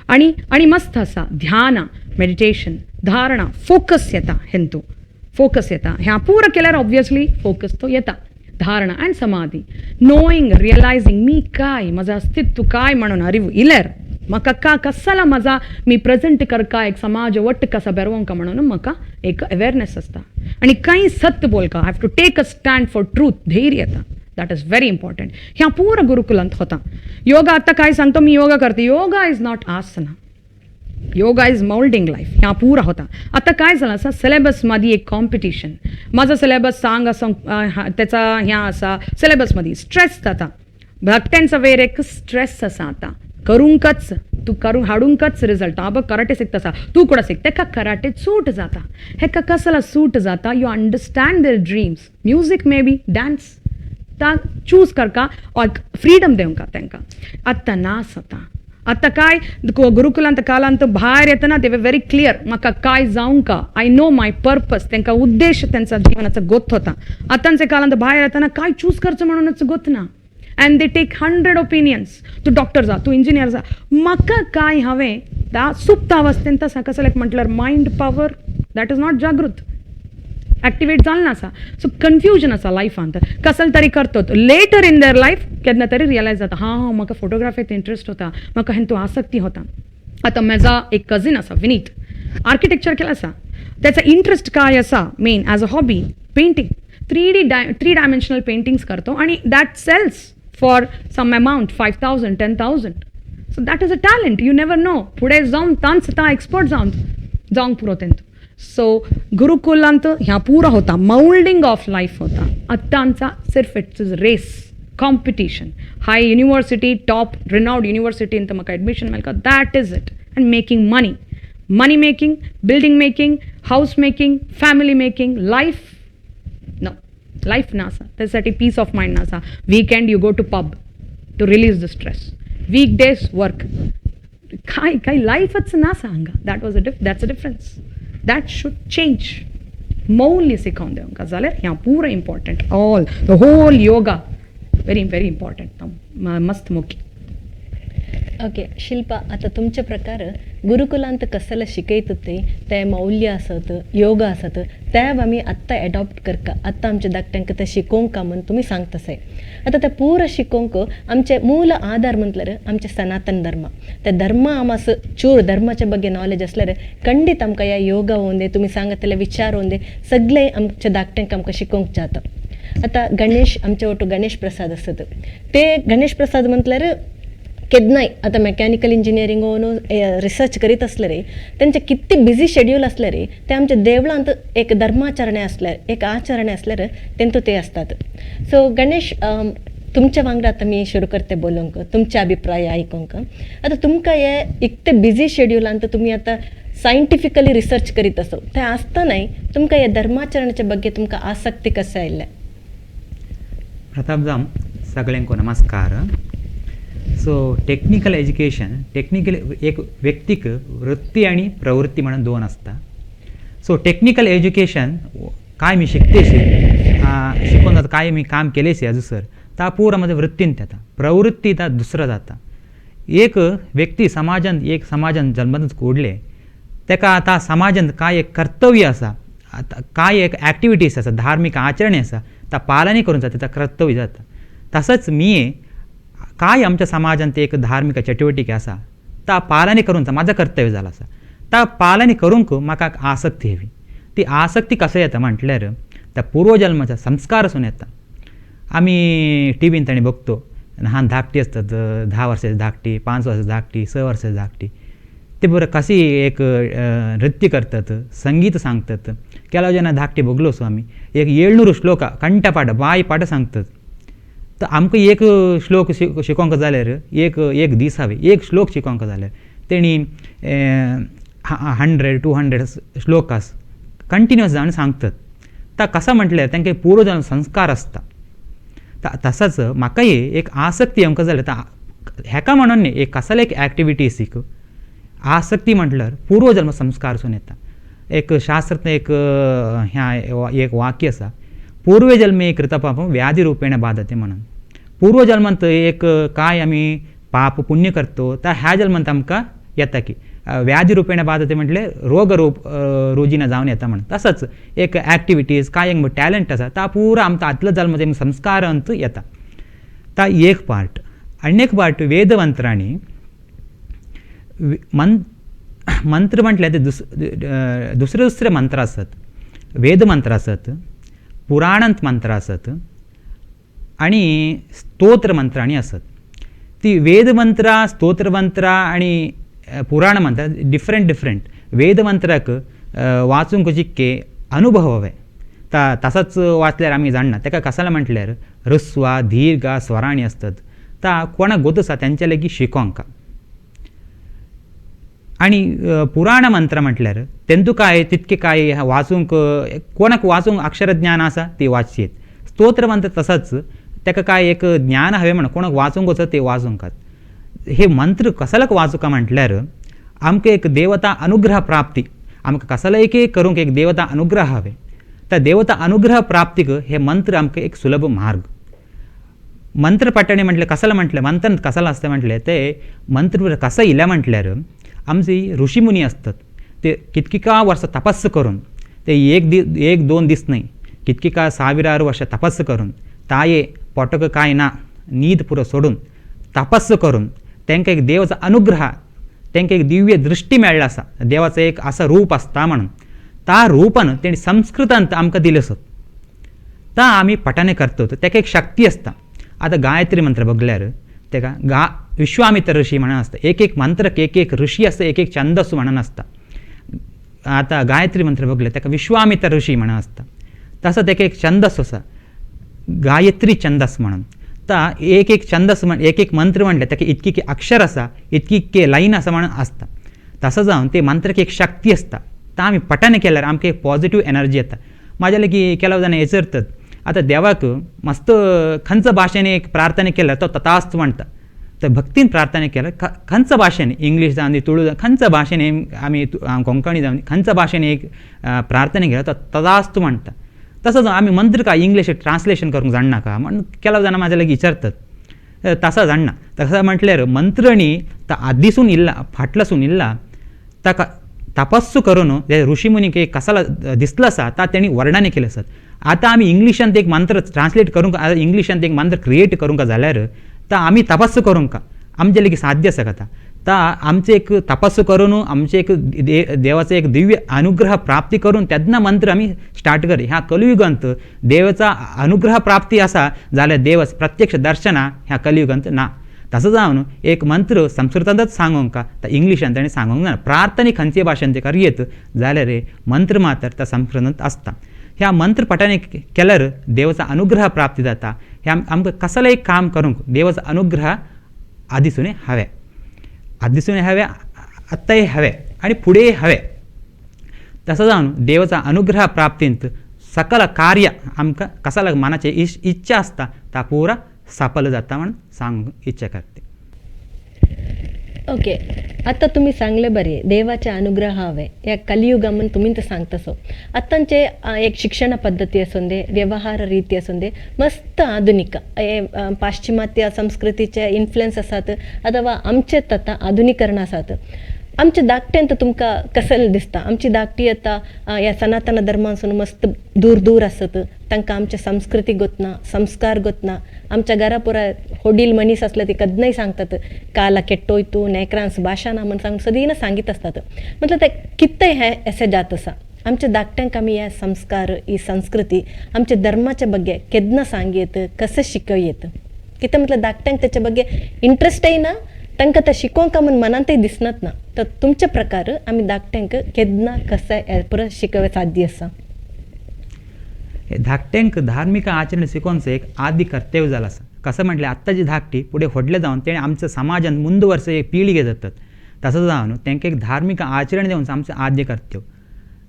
आणि मस्त असा ध्यान मेडिटेशन धारणा फोकस येता हेंतू फोकस येता ह्या पूरा केल्यार ऑब्वियसली फोकस तो येता धारणा अँड समाधी नोईंग रियलायझिंग मी काय माझं अस्तित्व काय म्हणून अरिव इल्यार म्हाका कसाला माझा मी प्रेझेंट करका एक समाज वट्ट कसा बेरवंका म्हणून म्हाका एक अवेअरनेस असता आणि काही सत्य बोलका I have to take a stand for truth धैर्य येता दॅट इज व्हेरी इम्पॉर्टंट ह्या पूरा गुरुकुलांत होता योगा आता काय सांगतो मी योगा करते yoga is not asana yoga is moulding life ह्या पुरा होता आता काय झालं असा सिलेबसमध्ये एक कॉम्पिटिशन माझा सिलेबस सांग असं त्याचा ह्या असा सिलेबसमध्ये स्ट्रेस जाता भक्त्यांचा वेर एक स्ट्रेस असा आता करूंकच तू करून हाडूंकच रिझल्ट बघ कराटे शिकता तू ಕೂಡ शिक तेका कराटे सूट जाता हेका कसला सूट जाता you understand their dreams music may be dance ता चूज करका फ्रीडम देवंका तांकां आत्ता नास आता आता काय गुरुकुलांत कालांत भायर येतना ते व्हेरी क्लियर म्हाका काय जावंका आय नो माय पर्पज तांकां उद्देश त्यांचा जीवनाचा गोत होता आतांचे कालांत भायर येतना काय चूज करचो म्हणूनच गोतना अँड दे टेक 100 ओपिनियन्स तू डॉक्टर जा तू इंजिनियर जा म्हाका काय हांवें त्या सुप्त अवस्थेंत तसा कसं लायक म्हटल्यार mind power that is not जागृत ॲक्टिवेट जालें आसा सो कन्फ्युजन आसा लायफांत कसले तरी करतात लेटर इन देअर लायफ केन्ना तरी रियलायज जाता हां म्हाका फोटोग्राफीत इंट्रस्ट होता म्हाका हेतू आसक्ती होता आता म्हजा एक कझिन आसा विनीत आर्किटेक्चर केला आसा त्याचा इंटरेस्ट काय असा main as a hobby painting 3 dimensional paintings करतो आणि that sells for some amount 5,000 10,000 so that is a talent you never know पुढे जाऊन तांच ता एक्सपर्ट जावंक पुरो तेंतू सो गुरुकुलांत ह्या पुरा होता मोल्डिंग ऑफ लाईफ होता आत्तांचा सिर्फ it's is race competition high university top renowned university इंत म्हाका एडमिशन मेळका that is it and making money making building making house making family making life नासा त्यासाठी पीस ऑफ माइंड नासा weekend you go to pub to release the stress week days work काय लाईफच नासा हांगा that's a difference that should change मौल्य शिकोवन देवंका जाल्यार ह्या पुरा important all the whole yoga very very important मस्त मुख्य ओके शिल्पा आता तुमचे प्रकार गुरुकुलांत कसलं शिकयतात ते मौल्य आसत योगा आसत ते आमी आत्ता एडॉप्ट करका आत्ता आमच्या धाकट्यांक ते शिकोवंक म्हणून तुम्ही सांगतासय आता ते पुरा शिकोवंक आमचे मूल आधार म्हटल्यार आमचे सनातन धर्म ते धर्म आमास चूर धर्माच्या ಬಗ್ಗೆ नॉलेज असल्यार खंडित आमकां ह्या योगा होंदे तुम्ही सांगतले विचार होंदे सगळे आमच्या धाकट्यांक आमकां शिकोवंक जाता आता गणेश आमचे ओटू गणेश प्रसाद असत ते गणेश प्रसाद म्हटल्यार केदनाय आता मेकॅनिकल इंजिनियरिंग होऊन रिसर्च करीत असले रे त्यांचे किती बिझी शेड्यूल असले रे ते आमच्या देवळांत एक धर्माचरणे असल्यार एक आचरणे असल्यार तेंतू ते असतात सो गणेश तुमच्या वांगडा आता मी सुरू करते बोलूंक तुमचे अभिप्राय ऐकूंक आता तुमकां हे इतके बिझी शेड्युलांत तुम्ही आता सायंटिफिकली रिसर्च करीत असो ते आसतनाय तुमकां हे धर्माचरणाच्या ಬಗ್ಗೆ तुमकां आसक्ती कशें आयल्या प्रतापजाम सगळ्यांक नमस्कार सो टेक्निकल एज्युकेशन टेक्निकल एक व्यक्तीक वृत्ती आणि प्रवृत्ती म्हणून दोन असता सो टेक्निकल एज्युकेशन काय मी शिकतेशी शिकून जाता काय मी काम केलेशी अजूसर ता पुरा माझ्या वृत्तीन येता प्रवृत्ती ता दुसरं जाता एक व्यक्ती समाजान जन्मतच कोडले तेका आता समाजान काय एक कर्तव्य आसा काय एक ॲक्टिविटीज आसा धार्मिक आचरणे आसा ता पालने करून जाता त्या कर्तव्य जाता तसंच मी काय आमच्या समाजांत एक धार्मिक चटुवटीक आसा ता पालने करून माझं कर्तव्य झालं आसा ता पालने करूंक म्हाका आसक्ती हवी ती आसक्ती कसं येता म्हटल्यार त्या पूर्वजन्माचा संस्कार असून येता आम्ही टी व्हीन ताणी बघतो लहान धाकटी असतात 10 वर्षाची धाकटी 5 वर्षाची धाकटी 6 वर्षाची धाकटी ते बरं कशी एक नृत्य करतात, संगीत सांगतात. केला जना धाकटे बघलो असो आम्ही, एक 700 श्लोका कंठपाठ बायपाठ सांगतात. तर आमकां एक श्लोक शिकोवंक जाल्यार एक दीस हांवें एक श्लोक शिकोवंक जाल्यार तेणी 100-200 श्लोकास कंटिन्युअस जावन सांगतात. ता कसा म्हटल्यार तांकां पूर्वजन्म संस्कार आसता. तसाच म्हाकाय एक आसक्ती येवंक जाल्यार हेका म्हणून न्ही, एक कसले एक एक्टिविटीसीक आसक्ती म्हटल्यार पूर्वजन्म संस्कारसून येता. एक शास्त्रांत एक वाक्य आसा, पूर्वजन्मे कृत पापम व्याधी रूपेण बाधते म्हणून. पूर्वजन्मांत एक काय आमी पाप पुण्य करतो तर ह्या जन्मांत आमकां येता की व्याधी रूपेण बाधते म्हटल्यार रोग रुजीना जावन येता म्हणून. तसंच एक एक्टिविटीज काय एक टॅलंट आसा ता पुरा आमचा आदल्या जन्माचे संस्कारांत येता. ता एक पार्ट. आनी एक पार्ट वेदमंत्रांनी मंत्र म्हटल्यार ते दुसरे मंत्र आसत. वेदमंत्र आसत, पुराणांत मंत्र आसत आणि स्तोत्र मंत्रांनी आसत. ती वेदमंत्रां, स्तोत्रमंत्रां आणि पुराण मंत्र डिफरंट. वेदमंत्राक वाचूंक जितके अनुभव हवे तसाच वाचल्यार आमी जाणना. ताका कसाला म्हटल्यार ह्रस्वा दीर्घ स्वराणी असतात. ता कोणाक गोत आसा तेंच्या लेगीत शिकोवंक. आणि पुराण मंत्र म्हटल्यार तेंतू काय तितके काय वाचूंक कोणाक वाचूंक अक्षरज्ञान आसा ती वाचयेत. स्तोत्र मंत्र तसाच ताका काय एक ज्ञान हवे म्हणून कोणाक वाचूंक वचत ते वाचूंकात. हे मंत्र कसालाक वाचूंक म्हटल्यार आमकां एक देवता अनुग्रह प्राप्ती, आमकां कसाला एक करूंक एक देवता अनुग्रह हवे. त्या देवता अनुग्रह प्राप्तीक हे मंत्र आमकां एक सुलभ मार्ग. मंत्र पठणे म्हटल्यार कसाला म्हटल्यार मंत्रांत कसाला आसता म्हटल्यार ते मंत्र कसं इल्या म्हटल्यार आमची ऋषीमुनी असतात ते कितकिका वर्सां तपस्स करून ते एक दोन दीस न्हय कितकिका 1000 वर्सां तपस्स करून ताये पोटक काय ना न्हीद पुरो सोडून तपस्स करून तांकां एक देवाचो अनुग्रह, तांकां एक दिव्य दृष्टी मेळ्ळा आसा. देवाचो एक असं रूप आसता म्हणून ता रूपान तेणी संस्कृतांत आमकां दिलें आसत. ता आमी पठणे करतात. ताका एक शक्ती आसता. आतां गायत्री मंत्र बघल्यार ताका विश्वामित्र ऋषी म्हणून आसता. एक मंत्रक एक ऋषी आसता, एक छंदस म्हणून आसता. आता गायत्री मंत्र बघल्यार ताका विश्वामित्र ऋषी म्हणून आसता. तसो ताका एक छंदस आसा गायत्री छंदस म्हणून. ता एक छंदस एक मंत्र म्हटल्यार ताका इतकी अक्षर आसा, इतकी लाईन आसा म्हणून आसता. तसो जावन ते मंत्राक एक शक्ती आसता. ता आमी पठण केल्यार आमकां एक पॉझिटिव्ह एनर्जी येता. म्हाज्या लेगीत केलो जाणां विचारतात आता देवाक मस्त खंयच्या भाशेन एक प्रार्थना केल्यार तो तथास्तु म्हणटा. तर भक्तीन प्रार्थना केल्यार खंयच्या भाशेन इंग्लीश जावन दी तुळू जावन खंयच्या भाशेन आमी कोंकणी जावन खंयच्या भाशेन एक प्रार्थना केल्यार तो तथास्तु म्हणटा. तसोच आमी मंत्र काय इंग्लीश ट्रान्सलेशन करूंक जाणनाका म्हणून केलो जाणां म्हाज्या लेगीत विचारतात. तसा जाणना. तसा म्हटल्यार मंत्रणी ता आदीसून इल्ला फाटलासून इल्ला ताका तपस्सू करून ऋषीमुनीक एक कसाला दिसला आसा ता तेणी वर्णने केले आसात. आता आमी इंग्लिशांत एक मंत्र ट्रान्सलेट करूंक इंग्लिशांत एक मंत्र क्रिएट करूंक जाल्यार ता आमी तपस्सू करूंक आमचे लेगीत साध्य आसा का ता आमचे एक तपस्सू करून आमचे एक देवाचो एक दिव्य अनुग्रह प्राप्ती करून तेन्ना मंत्र आमी स्टार्ट कर. ह्या कलियुगांत देवाचा अनुग्रह प्राप्ती आसा जाल्यार देव प्रत्यक्ष दर्शना ह्या कलियुगांत ना. तसं जावन एक मंत्र संस्कृतांतच सांगूंक ता इंग्लिशांत ताणें सांगूंक ना. प्रार्थने खंयचे भाशेन ते करियेत जाल्यार मंत्र मात्र त्या संस्कृतांत आसता. ह्या मंत्र पठणे केल्यार देवाचा अनुग्रह प्राप्ती जाता. ह्या आमकां कसलें एक काम करूंक देवाचो अनुग्रह आदीसून हवे, आदीसून हवे, आत्ताय हवे आनी फुडेंय हवे. तसं जावन देवाचा अनुग्रह प्राप्तींत सकल कार्य आमकां कसला मनाची इच्छा आसता ता पुरा सफल जाता म्हणून सांगूंक इच्छा करते. ओके, आता तुम्ही सांगले बरे देवाचे अनुग्रह हवे या कलियुगामन तुम्ही तर सांगतसो. आतांचे एक शिक्षण पद्धती असून दे, व्यवहार रीती असून दे, मस्त आधुनिक पाश्चिमात्य संस्कृतीचे इन्फ्लुएन्स आसात अथवा आमचे आता आधुनिकरण आसात. आमचे धाकट्यांत तुमकां कसले दिसता? आमची धाकटी आता या सनातन धर्मासून मस्त दूर दूर आसत. तांकां आमच्या संस्कृती गोतना, संस्कार गोतना. आमच्या घरा पुरा होडील मनीस असले ते कदनय सांगतात काला केट्टोयतू नेक्रांस भाषा ना म्हणून सांगून सदीन सांगीत असतात. मतलब ते कितय हे असे जात आसा. आमच्या धाकट्यांक आमी ह्या संस्कार ही संस्कृती आमच्या धर्माच्या बग्गे केदना सांगयेत, कसं शिकयेत? कितें म्हटल्यार धाकट्यांक त्याच्या बग्गे इंट्रस्टय ना, तांकां ते शिकोवंक म्हणून मनांतय दिसनात ना. तर तुमच्या प्रकार आम्ही धाकट्यांक केदना कसं परत शिकवं साध्य असा. धाकट्यांक धार्मिक आचरण शिकोवनचं एक आदी कर्तव्य जालां आसा. कसं म्हटल्यार आत्ताची धाकटी पुढे व्हडले जावन तेणे आमच्या समाजान मुंदवर्स एक पिळगे जातात. तसं जावन तांकां एक धार्मिक आचरण दिवनचं आमचें आद्य कर्तव्य.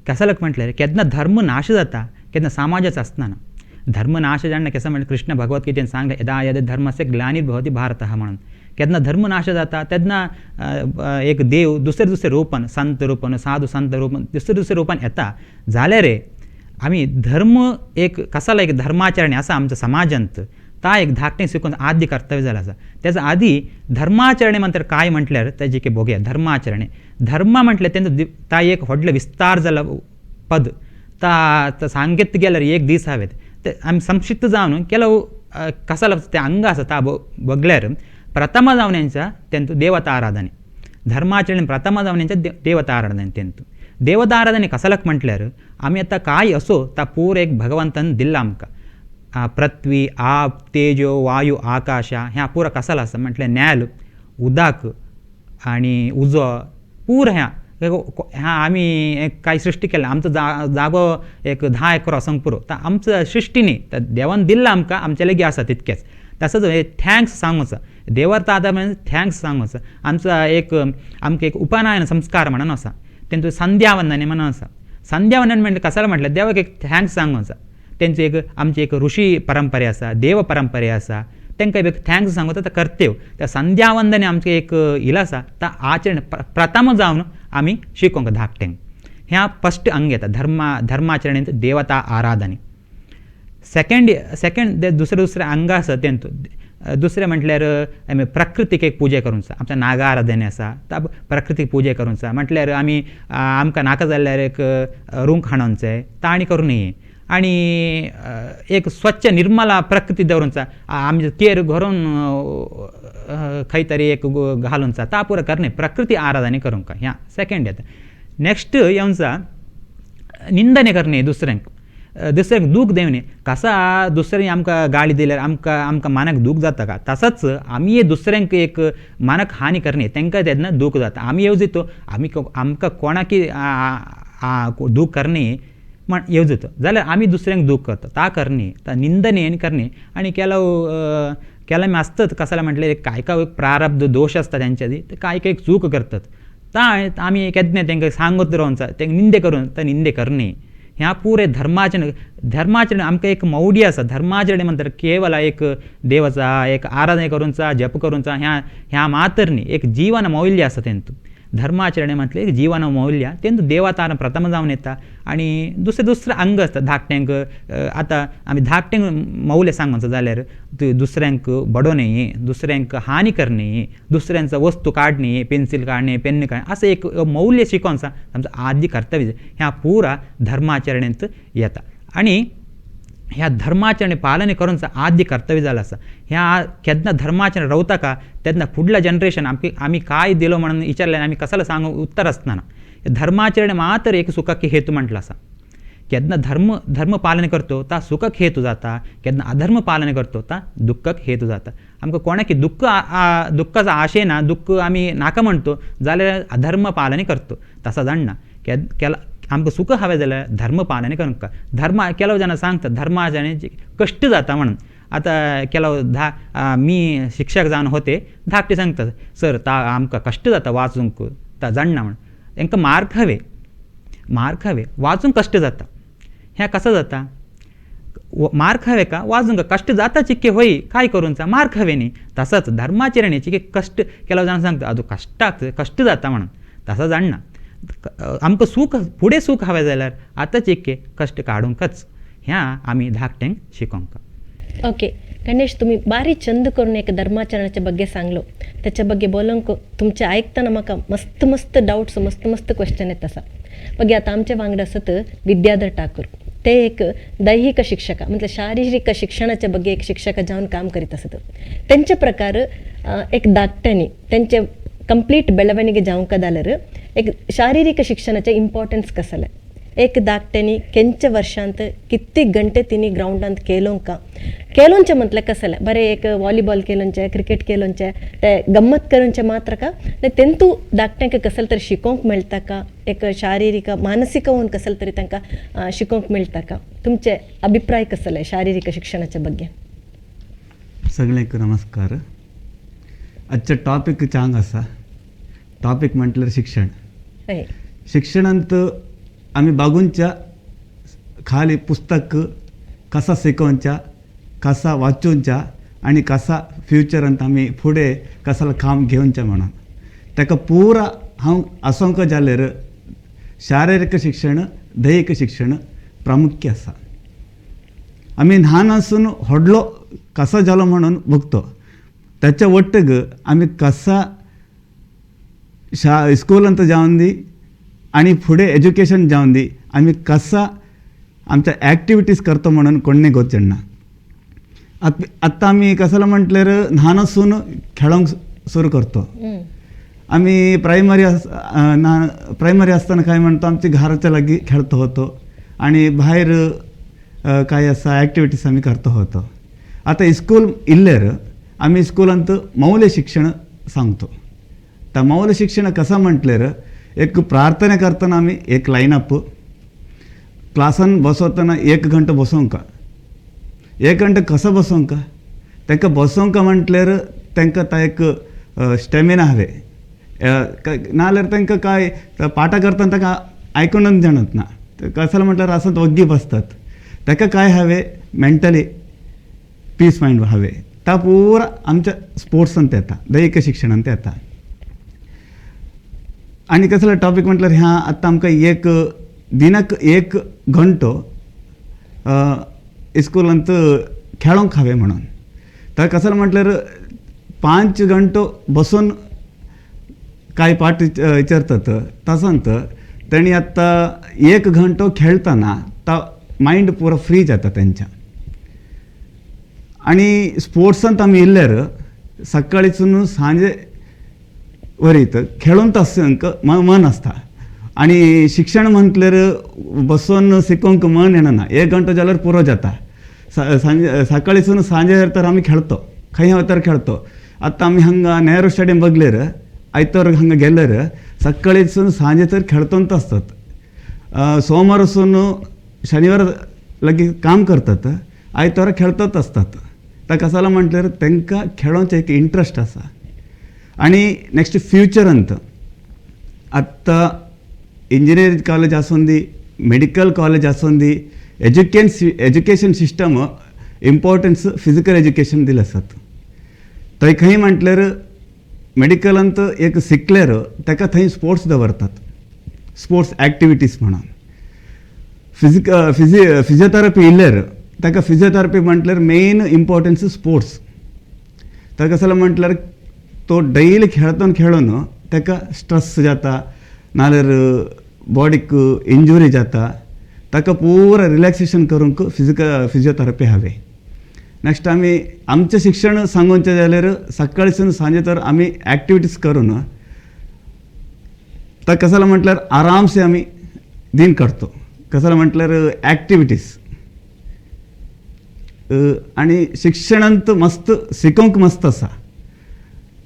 कसं म्हटल्यार केन्ना धर्म नाश जाता केन्ना समाजाच आसना. धर्म नाश जाणा केसं म्हटल्यार कृष्ण भगवद्गीतेन सांगता यदा यदा धर्मस्य ग्लानिर्भवति भारतः म्हणून. केन्ना धर्म नाश जाता तेन्ना एक देव दुसरे दुसरे रूपान संत रूपान साधू संत रूपान दुसरे दुसरे रूपान येता जाल्यार आमी धर्म एक कसाला एक धर्माचरण आसा आमच्या समाजांत ता एक धाकटें शिकून आद्य कर्तव्य जालां आसा. तेच्या आदी धर्माचरणे म्हणल्यार काय म्हटल्यार तेजे की बघुया. धर्माचरणे धर्म म्हटल्यार तेंचो ता एक व्हडलो विस्तार जाला पद. ता सांगीत गेल्यार एक दीस हावें ते आमी संक्षिप्त जावन ಕೆಲವು ಕಸಲ ते अंग आसा ता बघल्यार प्रथम जावन यांचा तेंतु देवता आराधने धर्माचरण प्रथम जावन यांच्या देवता आराधने तेंतु देवता आराधने कसालक म्हटल्यार आमी आता काय असो ता पूर एक भगवंतन दिल्ला आमकां पृथ्वी आप तेजो वायू आकाश ह्या पुरा कसाला आसा म्हटल्यार नेल उदक आनी उजो पूर ह्या आमी काय सृष्टी केल्या आमचो जागो एक 10 एकर असंक पुरो तर आमचं सृष्टीने तर देवान दिल्ला आमकां आमचे लेगी आसा तितकेच. तसंच थँक्स सांगूचा देवार आता म्हणजे थँक्स सांगूचा आमचा एक आमकां एक उपनयन संस्कार म्हणून आसा तेंचो संध्यावंदने म्हणून आसा. संध्यावंदन म्हणजे कसाला म्हटल्यार देवाक एक थँक्स सांगूचा. तेंचो एक आमची एक ऋषी परंपरे आसा देव परंपरे आसा तांकां एक थँक्स सांगूता तर कर्तव्य त्या संध्यावंदने आमचें एक इला आसा ता आचरण प्रथम जावन आमी शिकोवंक धाकट्यांक. ह्या फस्ट अंग येता धर्माचरणेंत देवता आराधने. सेकंड दुसरे अंग आसा तेंतू दुसरें म्हटल्यार आमी प्रकृतीक एक पुजा करूंचा आमच्या नागा आराधने आसा ता प्रकृतीक पुजा करूंचा म्हटल्यार आमी आमकां नाका जाल्यार एक रूंक हाडोवचें ताणी करूं नये आणि एक स्वच्छ निर्मला प्रकृती दवरूंचा आमचे केर घरून खंय तरी एक घालूंचा ता पुरो करणे प्रकृती आराधने करूंक ह्या सेकंड येता. नेक्स्ट येवंचा निंदने करणे दुसऱ्यांक दूख देवने कसा दुसऱ्यांनी आमकां गाळी दिल्यार आमकां मनाक दूख जाता का तसंच आमी दुसऱ्यांक एक मनाक हानी करणे तांकां तेन्ना दूख जाता. आमी येवजितो आमकां कोणाकी दूख करणे म्हण येवजितो जाल्यार आमी दुसऱ्यांक दूख करता ता करणे ता निंदने करणे. आणि केला मी असतात कसाला म्हटल्यार काय प्रारब्ध दोष असतात त्यांच्यादी ते काय एक चूक करतात ता आमी केदने तांकां सांगत रावचा ते निंदे करून ता निंदे करणे. ह्या पुरे धर्माचरण आमकां एक मौढी आसा. धर्माचरण म्हणल्यार केवळ एक देवाचा एक आराधना करूंचा जप करूंचा ह्या मात्र न्ही एक जीवन मौल्य आसा तेंतू. धर्माचरणे म्हटल्यार एक जीवन मौल्य तेंतू देवता प्रथम जावन येता. आणि दुसरे अंग असतात धाकट्यांक आतां आमी धाकट्यांक मौल्य सांगूंक जाल्यार दुसऱ्यांक बडोवणे दुसऱ्यांक हानी करणे दुसऱ्यांचा वस्तू काढणे पेन्सिल काढणे पेन काढणे असं एक मौल्य शिकोवनचा आमचं आद्य कर्तव्य ह्या पुरा धर्माचरणेंत येता. आणि ह्या धर्माचरणे पालने करूनचा आद्य कर्तव्य जालां आसा. ह्या केन्ना धर्माचरण रावता का तेन्ना फुडल्या जनरेशन आमी काय दिलो म्हणून विचारल्यार आमी कसाला सांगू उत्तर आसतना धर्माचरण मात्र एक सुखाक हेतू म्हटला आसा. केन्ना धर्म पालन करतो ता सुखाक हेतू जाता केन्ना अधर्म पालन करतो ता दुःखाक हेतू जाता. आमकां कोणाकी दुःखाचा आशेना दुःख आमी नाका म्हणतो जाल्यार अधर्म पालन करतो तसा जाणना. केला आमकां सुख हवें जाल्यार धर्म पालन करूंक केलो जाणां सांगतात धर्माचरणे कश्ट जाता म्हणून. आतां केलो मी शिक्षक जावन होते धाकटे सांगतात सर ता आमकां कश्ट जाता वाचूंक ता जाणना म्हणून तांकां मार्क हवे वाचूंक कश्ट जाता. ह्या कसं जाता मार्क हवे का वाचूंक कश्ट जाता चिक्के होई काय करूंचा मार्क हवे न्ही. तसंच धर्माचरणेची की कश्ट केलो जाणां सांगता अजून कश्ट जाता म्हणून तसा जाणना. आमकां फुडें सूख हवें जाल्यार आतांच एक कश्ट काडूंकच ह्या आमी धाकट्यांक शिकोवंक. ओके गणेश तुम्ही बारी चंद करून एक धर्माचरणाच्या ಬಗ್ಗೆ सांगलो त्याच्या ಬಗ್ಗೆ बोलूंक तुमचे ऐकताना म्हाका मस्त डाउट्स मस्त क्वेश्चन येत आसा. बघे आता आमच्या वांगडा आसत विद्याधर ठाकूर ते एक दैहिक शिक्षक म्हणजे शारीरिक शिक्षणाच्या ಬಗ್ಗೆ एक शिक्षक जावन काम करीत असत. त्यांच्या प्रकार एक धाकट्यांनी त्यांचे कंप्लीट ಬೆಳವಣಿಗೆ जावंक जाल्यार एक शारीरिक शिक्षणाचे इम्पॉर्टन्स कसले एक धाकट्यांनी केंच्या वर्षांत किती घंटे तिने ग्राउंडांत केलोंचे म्हटलं कसं बरे एक वॉलीबॉल केलोंचे क्रिकेट केलोंचे ते गंमत करूंचे मात्र का तेंतू धाकट्यांक कसलं तरी शिकोंक मेळटा का एक शारिरीक मानसिक होऊन कसलं तरी तांकां शिकोंक मेळटा का तुमचे अभिप्राय कसले शारिरीक शिक्षणाच्या ಬಗ್ಗೆ सगळ्यांक नमस्कार आजचं टॉपिक चांग असा टॉपिक म्हटल्यार शिक्षण शिक्षणांत आम्ही बागूंच्या खाली पुस्तक कसा शिकोवच्या कसा वाचूंच्या आणि कसा फ्युचरांत आम्ही फुडें कसलं काम घेवचें म्हणून ताका पुरा हांव आसोंक जाल्यार शारिरीक शिक्षण दैहिक शिक्षण प्रामुख्य आसा आम्ही ल्हान आसून व्हडलो कसा जालो म्हणून बघतो त्याच्या वट्टग आम्ही कसा स्कूलांत जावन दी आणि फुडें एज्युकेशन जावन दी आम्ही कसा आमच्या ॲक्टिविटीज करतो म्हणून कोणी गोचण ना आत्ता आम्ही कसलं म्हटल्यार ल्हान आसून खेळोंक सुरू करतो आम्ही प्रायमरी असताना काय म्हणतो आमच्या घराच्या लागी खेळतो होतो आणि बाहेर काय असा ॲक्टिविटीज आम्ही करतो होतो आता स्कूल इल्ल्यार आम्ही स्कूलांत मौल्य शिक्षण सांगतो त्या मौल्य शिक्षण कसं म्हटल्यार एक प्रार्थना करताना आम्ही एक लाईनअप क्लासान बसवताना 1 घंटा बसोंक 1 घंटा कसं बसोंक तांकां बसोंक म्हटल्यार तांकां ता एक स्टॅमिना हवे नाल्यार तांकां काय पाठां करतना ताका आयकूनच जाणत ना कसं म्हटल्यार असंच वग्गी बसतात ताका काय हवे मेंटली पीस माइंड हवे ता पुरा आमच्या स्पोर्ट्सांत येता दैहिक शिक्षणांत येता आणि कसला टॉपिक म्हटल्यार ह्या आत्तां आमकां एक दिनाक 1 घंटो स्कूलांत खेळोंक हांवें म्हणून तर कसं म्हटल्यार 5 घंटो बसून काय पाठ विचारतात तसंत तेणी आत्ता 1 घंटो खेळताना ता माइंड पुरो फ्री जाता तेंच्या आणि स्पोर्ट्सांत आमी इल्ल्यार सकाळीसून सांजे वरीत खेळून तासंक मन आसता आणि शिक्षण म्हटल्यार बसून शिकोंक मन येना 1 घंटो जाल्यार पुरो जाता सांजे सकाळीसून सांजे तर आमी खेळतो खंय तर खेळतो आत्तां आमी हांगा नेहरू स्टेडियम बघल्यार आयतार हांगा गेल्यार सकाळीसून सांजे तर खेळतोच असतात सोमारसून शनिवार लागी काम करतात आयतार खेळतच असतात तर कसाला म्हटल्यार तांकां खेळोंचे एक इंट्रस्ट आसा आणि नेक्स्ट फ्युचरांत आत्ता इंजिनियरिंग कॉलेज आसून दी मेडिकल कॉलेज आसून the education system importance physical education दिले आसात थंय खंय म्हटल्यार मेडिकलांत एक शिकल्यार ताका थंय स्पोर्ट्स दवरतात स्पोर्ट्स ॲक्टिविटीज म्हणून फिजिओथेरपी इल्ल्यार ताका फिजिओथेरपी म्हटल्यार मेन इम्पॉर्टन्स स्पोर्ट्स तर कसं म्हटल्यार तो डेली खेळून ताका स्ट्रेस जाता नाल्यार बॉडीक इंजुरी जाता ताका पुरा रिलॅक्सेशन करूंक फिजिओथेरपी हवे नेक्स्ट आमी आमचें शिक्षण सांगोवचें जाल्यार सकाळीसून सांजे तर आमी ॲक्टिविटीज करून तर कसं म्हटल्यार आरामसे आमी दिन काडतो कसं म्हटल्यार ॲक्टिविटीज आणि शिक्षणांत मस्त शिकोंक मस्त आसा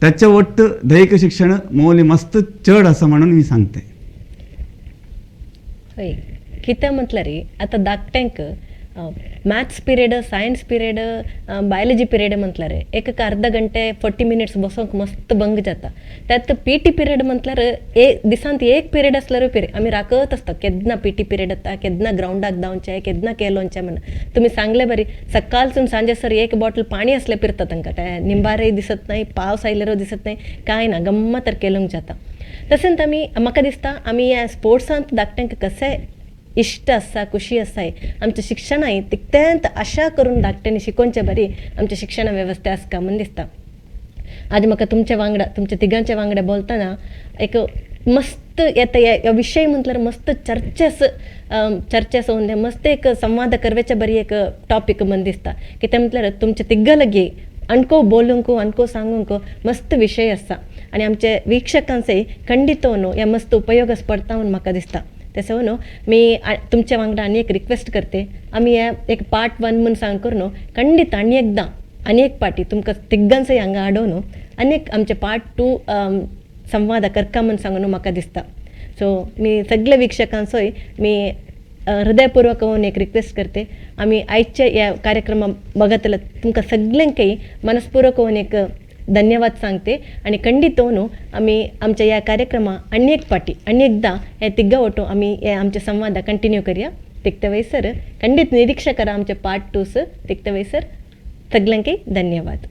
त्याच्या वट्ट दैहिक शिक्षण मौल्य मस्त चड आसा म्हणून मी सांगते हय कितें म्हटल्यार आतां धाकट्यांक maths period science period biology period म्हटल्यार एक अर्धा घंटे 40 मिनिट्स बसोंक मस्त भंग जाता त्यात पीटी पिरियड म्हटल्यार दिसांत एक पिरियड आसल्यार पिरियड आमी राखत आसता केन्ना पीटी पिरियड येता केन्ना ग्राउंडाक धांवचें केन्ना केलोंचें म्हणून तुमी सांगले बरी सकाळसून सांजेसर 1 बॉटल पाणी असलें पिरता तांकां ते निंबारय दिसत नाही पावस आयल्यारो दिसत नाही कांय ना गम्मा तर केलोंक जाता तशेंच आमी म्हाका दिसता आमी ह्या स्पोर्ट्सांत धाकट्यांक कशें इश्ट आसा खुशी आसाय आमच्या शिक्षणाय तितकेंत आशा करून धाकट्यांनी शिकोवचें बरी आमच्या शिक्षण वेवस्था आसता म्हणून दिसता आज म्हाका तुमच्या वांगडा तुमच्या तिगांच्या वांगडा बोलतना एक मस्त येता ह्या विशय म्हटल्यार मस्त चर्चेस होऊन मस्त एक संवाद करवेचे बरी एक टॉपिक म्हणून दिसता कितें म्हटल्यार तुमच्या तिगा लागी अणको बोलूंक अणको सांगूंक मस्त विशय आसा आणि आमचे वीक्षकांचेय खंडित न्हू ह्या मस्त उपयोगच पडटा म्हणून म्हाका दिसता तसं न्हू मी तुमच्या वांगडा आनी एक रिक्वेस्ट करते आमी हे एक पार्ट 1 म्हणून सांग करू न्हू खंडीत आनी एकदां आनी एक पाटी तुमकां तिग्गांचंय हांगा हाडूं न्हू आनी एक आमचे पार्ट 2 संवाद करता म्हणून सांगून म्हाका दिसता. सो मी सगळ्या वीक्षकांचोय मी हृदयपूर्वक होऊन एक रिक्वेस्ट करते आम्ही आजच्या या कार्यक्रम बघतलं तुमकां सगळ्यांकय मनस्पूर्वक होऊन एक धन्यवाद सांगते आणि खंडित होऊन आम्ही आमच्या या कार्यक्रमात आनी एक पाटी आनी एकदा हे तिग्गा वटू आम्ही हे आमचे संवाद कंटिन्यू करूया. तिकते वयसर खंडित निरीक्षा करा आमचे पार्ट 2 तिकते वयसर सगळ्यांकय धन्यवाद.